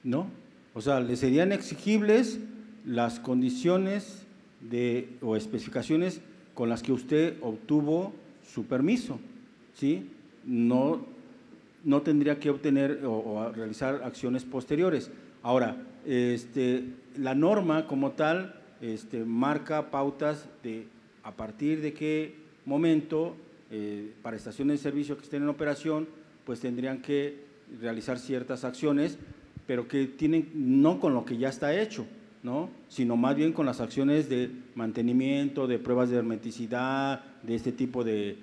No, o sea, le serían exigibles las condiciones o especificaciones con las que usted obtuvo su permiso, ¿sí? No tendría que obtener o realizar acciones posteriores. Ahora, la norma como tal marca pautas de a partir de qué momento para estaciones de servicio que estén en operación, pues tendrían que realizar ciertas acciones, pero que tienen no con lo que ya está hecho, ¿no? Sino más bien con las acciones de mantenimiento, de pruebas de hermeticidad, de este tipo de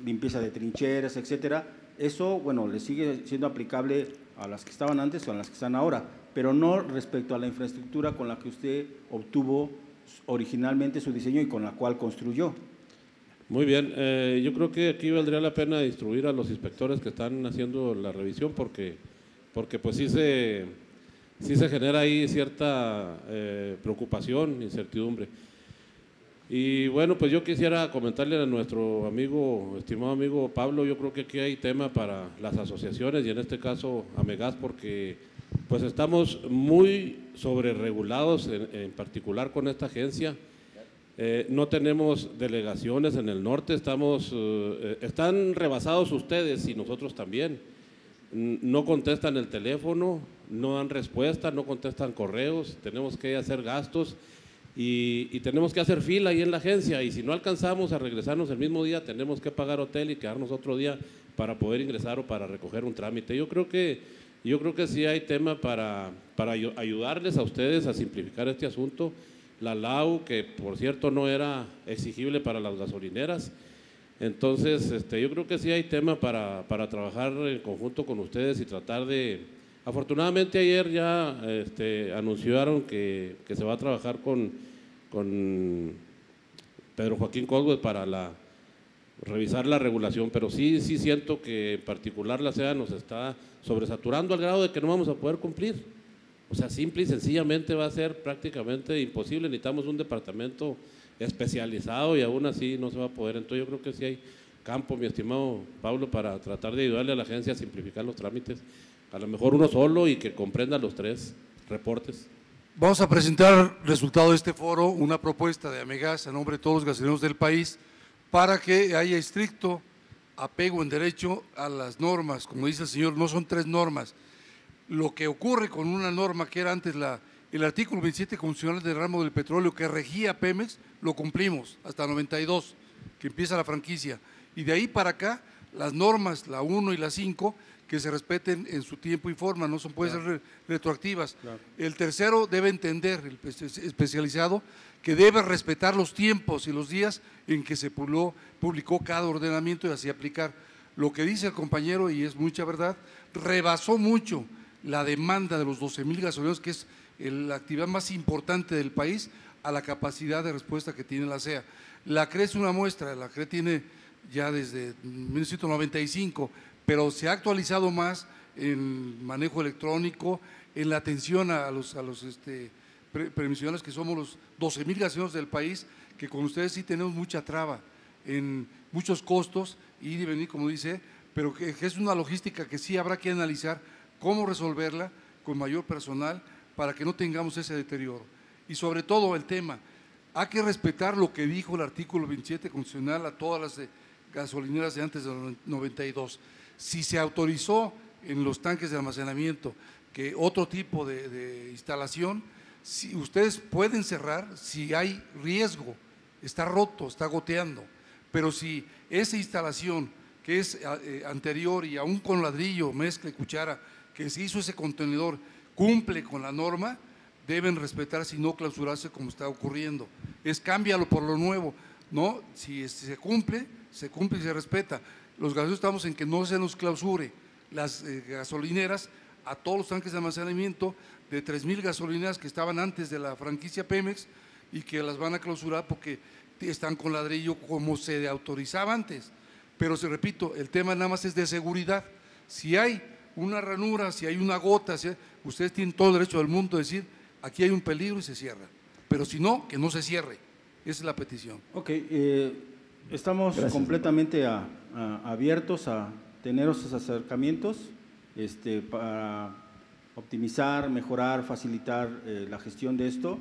limpieza de trincheras, etcétera. Eso, bueno, le sigue siendo aplicable a las que estaban antes o a las que están ahora, pero no respecto a la infraestructura con la que usted obtuvo originalmente su diseño y con la cual construyó. Muy bien, yo creo que aquí valdría la pena instruir a los inspectores que están haciendo la revisión porque pues sí se genera ahí cierta preocupación, incertidumbre. Y bueno, pues yo quisiera comentarle a nuestro amigo, estimado amigo Pablo, yo creo que aquí hay tema para las asociaciones y en este caso Amegas, porque pues estamos muy sobreregulados en particular con esta agencia. No tenemos delegaciones en el norte, están rebasados ustedes y nosotros también. No contestan el teléfono, no dan respuesta, no contestan correos, tenemos que hacer gastos y tenemos que hacer fila ahí en la agencia y si no alcanzamos a regresarnos el mismo día tenemos que pagar hotel y quedarnos otro día para poder ingresar o para recoger un trámite. Yo creo que sí hay tema para ayudarles a ustedes a simplificar este asunto. La LAU, que por cierto no era exigible para las gasolineras. Entonces, yo creo que sí hay tema para trabajar en conjunto con ustedes y tratar de… Afortunadamente ayer ya anunciaron que se va a trabajar con Pedro Joaquín Coswell para revisar la regulación, pero sí siento que en particular la SEA nos está sobresaturando al grado de que no vamos a poder cumplir. O sea, simple y sencillamente va a ser prácticamente imposible, necesitamos un departamento especializado y aún así no se va a poder. Entonces yo creo que sí hay campo, mi estimado Pablo, para tratar de ayudarle a la agencia a simplificar los trámites, a lo mejor uno solo y que comprenda los tres reportes. Vamos a presentar resultado de este foro, una propuesta de Amegas a nombre de todos los gasolineros del país para que haya estricto apego en derecho a las normas. Como dice el señor, no son tres normas. Lo que ocurre con una norma que era antes el artículo 27 constitucional del ramo del petróleo que regía a Pemex, lo cumplimos hasta 92, que empieza la franquicia. Y de ahí para acá, las normas, la 1 y la 5, que se respeten en su tiempo y forma, no pueden ser retroactivas. Claro. El tercero debe entender, el especializado, que debe respetar los tiempos y los días en que se publicó cada ordenamiento y así aplicar. Lo que dice el compañero, y es mucha verdad, rebasó mucho la demanda de los 12,000 gasolineros, que es la actividad más importante del país, a la capacidad de respuesta que tiene la SEA. La CRE es una muestra, la CRE tiene ya desde 1995, pero se ha actualizado más en manejo electrónico, en la atención a los previsionales, que somos los 12,000 gasolineros del país, que con ustedes sí tenemos mucha traba en muchos costos, ir y venir, como dice, pero que es una logística que sí habrá que analizar cómo resolverla con mayor personal para que no tengamos ese deterioro. Y sobre todo el tema, hay que respetar lo que dijo el artículo 27 constitucional a todas las gasolineras de antes del 92. Si se autorizó en los tanques de almacenamiento que otro tipo de instalación, si ustedes pueden cerrar si hay riesgo, está roto, está goteando, pero si esa instalación que es anterior y aún con ladrillo, mezcla y cuchara, que se hizo ese contenedor, cumple con la norma, deben respetarse y no clausurarse como está ocurriendo. Es cámbialo por lo nuevo, ¿no? Si se cumple y se respeta. Los gasolineros estamos en que no se nos clausure las gasolineras a todos los tanques de almacenamiento de 3,000 gasolineras que estaban antes de la franquicia Pemex y que las van a clausurar porque están con ladrillo como se autorizaba antes. Pero repito, el tema nada más es de seguridad. Si hay una ranura, si hay una gota, ustedes tienen todo el derecho del mundo a decir, aquí hay un peligro y se cierra. Pero si no, que no se cierre. Esa es la petición. Ok, Estamos Gracias. completamente abiertos a tener esos acercamientos para optimizar, mejorar, facilitar la gestión de esto.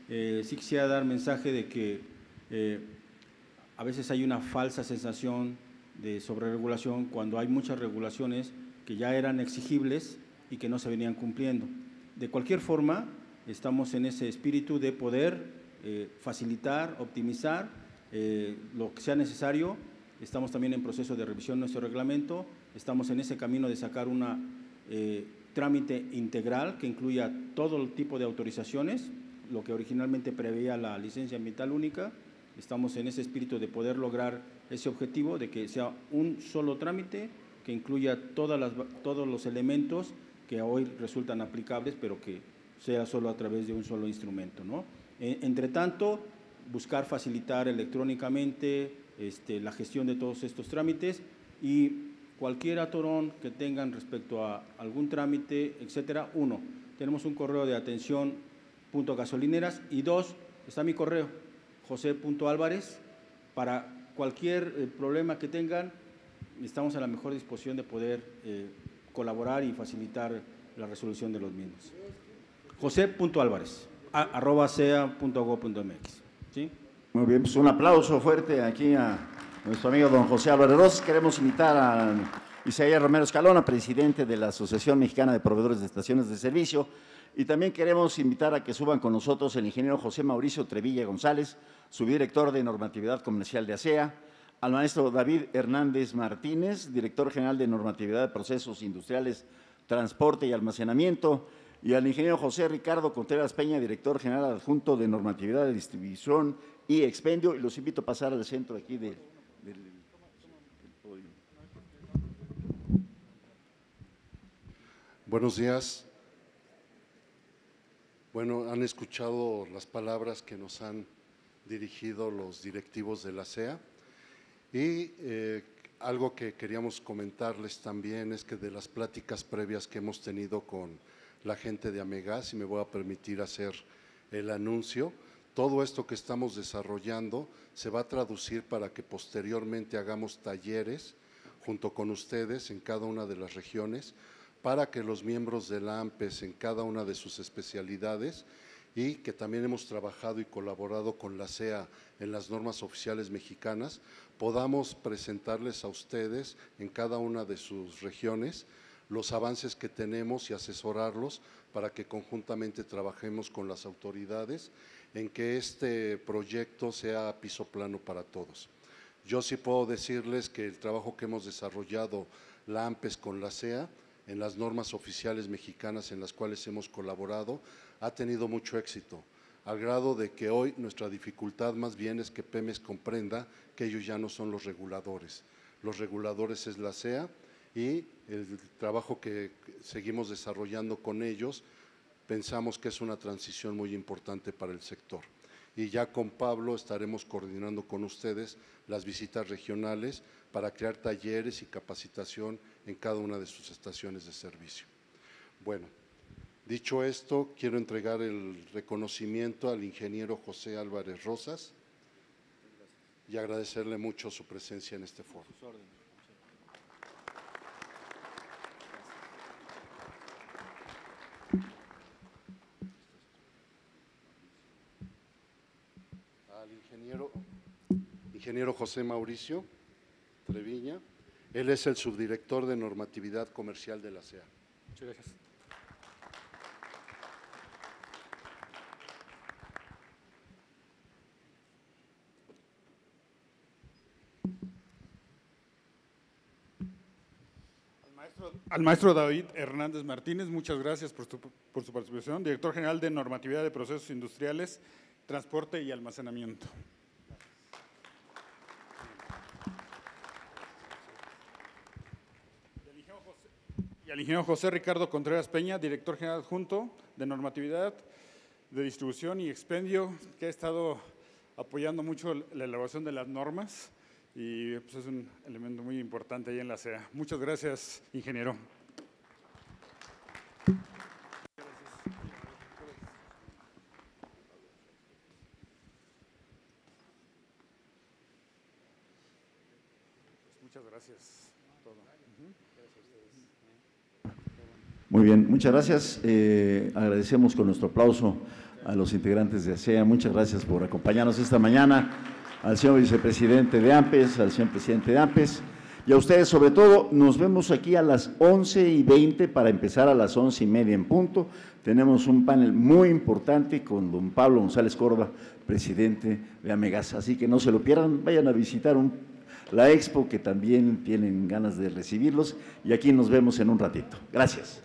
Sí quisiera dar mensaje de que a veces hay una falsa sensación de sobreregulación cuando hay muchas regulaciones que ya eran exigibles y que no se venían cumpliendo. De cualquier forma, estamos en ese espíritu de poder facilitar, optimizar lo que sea necesario. Estamos también en proceso de revisión de nuestro reglamento, estamos en ese camino de sacar una trámite integral que incluya todo el tipo de autorizaciones, lo que originalmente preveía la licencia ambiental única. Estamos en ese espíritu de poder lograr ese objetivo de que sea un solo trámite que incluya todos los elementos que hoy resultan aplicables, pero que sea solo a través de un solo instrumento, ¿no? Entre tanto, buscar facilitar electrónicamente la gestión de todos estos trámites y cualquier atorón que tengan respecto a algún trámite, etcétera. 1, tenemos un correo de atención.gasolineras y 2, está mi correo, jose.alvarez, para cualquier problema que tengan, estamos a la mejor disposición de poder colaborar y facilitar la resolución de los mismos. Jose.alvarez, @sea.gov.mx. ¿Sí? Muy bien, pues un aplauso fuerte aquí a nuestro amigo don José Álvarez Rosas. Queremos invitar a Isaías Romero Escalona, presidente de la Asociación Mexicana de Proveedores de Estaciones de Servicio, y también queremos invitar a que suban con nosotros el ingeniero José Mauricio Trevilla González, subdirector de Normatividad Comercial de ASEA, al maestro David Hernández Martínez, director general de Normatividad de Procesos Industriales, Transporte y Almacenamiento, y al ingeniero José Ricardo Contreras Peña, director general adjunto de Normatividad de Distribución y Expendio, y los invito a pasar al centro aquí del podio. Buenos días. Bueno, han escuchado las palabras que nos han dirigido los directivos de la SEA y algo que queríamos comentarles también es que de las pláticas previas que hemos tenido con la gente de Amegas, y me voy a permitir hacer el anuncio, todo esto que estamos desarrollando se va a traducir para que posteriormente hagamos talleres junto con ustedes en cada una de las regiones para que los miembros de la AMPES en cada una de sus especialidades, y que también hemos trabajado y colaborado con la SEA en las normas oficiales mexicanas, podamos presentarles a ustedes en cada una de sus regiones los avances que tenemos y asesorarlos para que conjuntamente trabajemos con las autoridades en que este proyecto sea a piso plano para todos. Yo sí puedo decirles que el trabajo que hemos desarrollado la AMPES con la SEA en las normas oficiales mexicanas en las cuales hemos colaborado ha tenido mucho éxito, al grado de que hoy nuestra dificultad más bien es que Pemex comprenda que ellos ya no son los reguladores. Los reguladores es la SEA, y el trabajo que seguimos desarrollando con ellos pensamos que es una transición muy importante para el sector. Y ya con Pablo estaremos coordinando con ustedes las visitas regionales para crear talleres y capacitación en cada una de sus estaciones de servicio. Bueno, dicho esto, quiero entregar el reconocimiento al ingeniero José Álvarez Rosas y agradecerle mucho su presencia en este foro. Al ingeniero José Mauricio Trevilla, él es el subdirector de Normatividad Comercial de la SEA. Muchas gracias. Al maestro David Hernández Martínez, muchas gracias por su participación, director general de Normatividad de Procesos Industriales, Transporte y Almacenamiento. Y al ingeniero José Ricardo Contreras Peña, director general adjunto de Normatividad de Distribución y Expendio, que ha estado apoyando mucho la elaboración de las normas, y pues es un elemento muy importante ahí en la SEA. Muchas gracias, ingeniero. Muchas gracias. Todo. Muy bien, muchas gracias. Agradecemos con nuestro aplauso a los integrantes de ASEA. Muchas gracias por acompañarnos esta mañana, al señor vicepresidente de AMPES, al señor presidente de AMPES y a ustedes sobre todo. Nos vemos aquí a las 11:20 para empezar a las 11:30 en punto. Tenemos un panel muy importante con don Pablo González Córdoba, presidente de Amegas. Así que no se lo pierdan, vayan a visitar la expo, que también tienen ganas de recibirlos, y aquí nos vemos en un ratito. Gracias.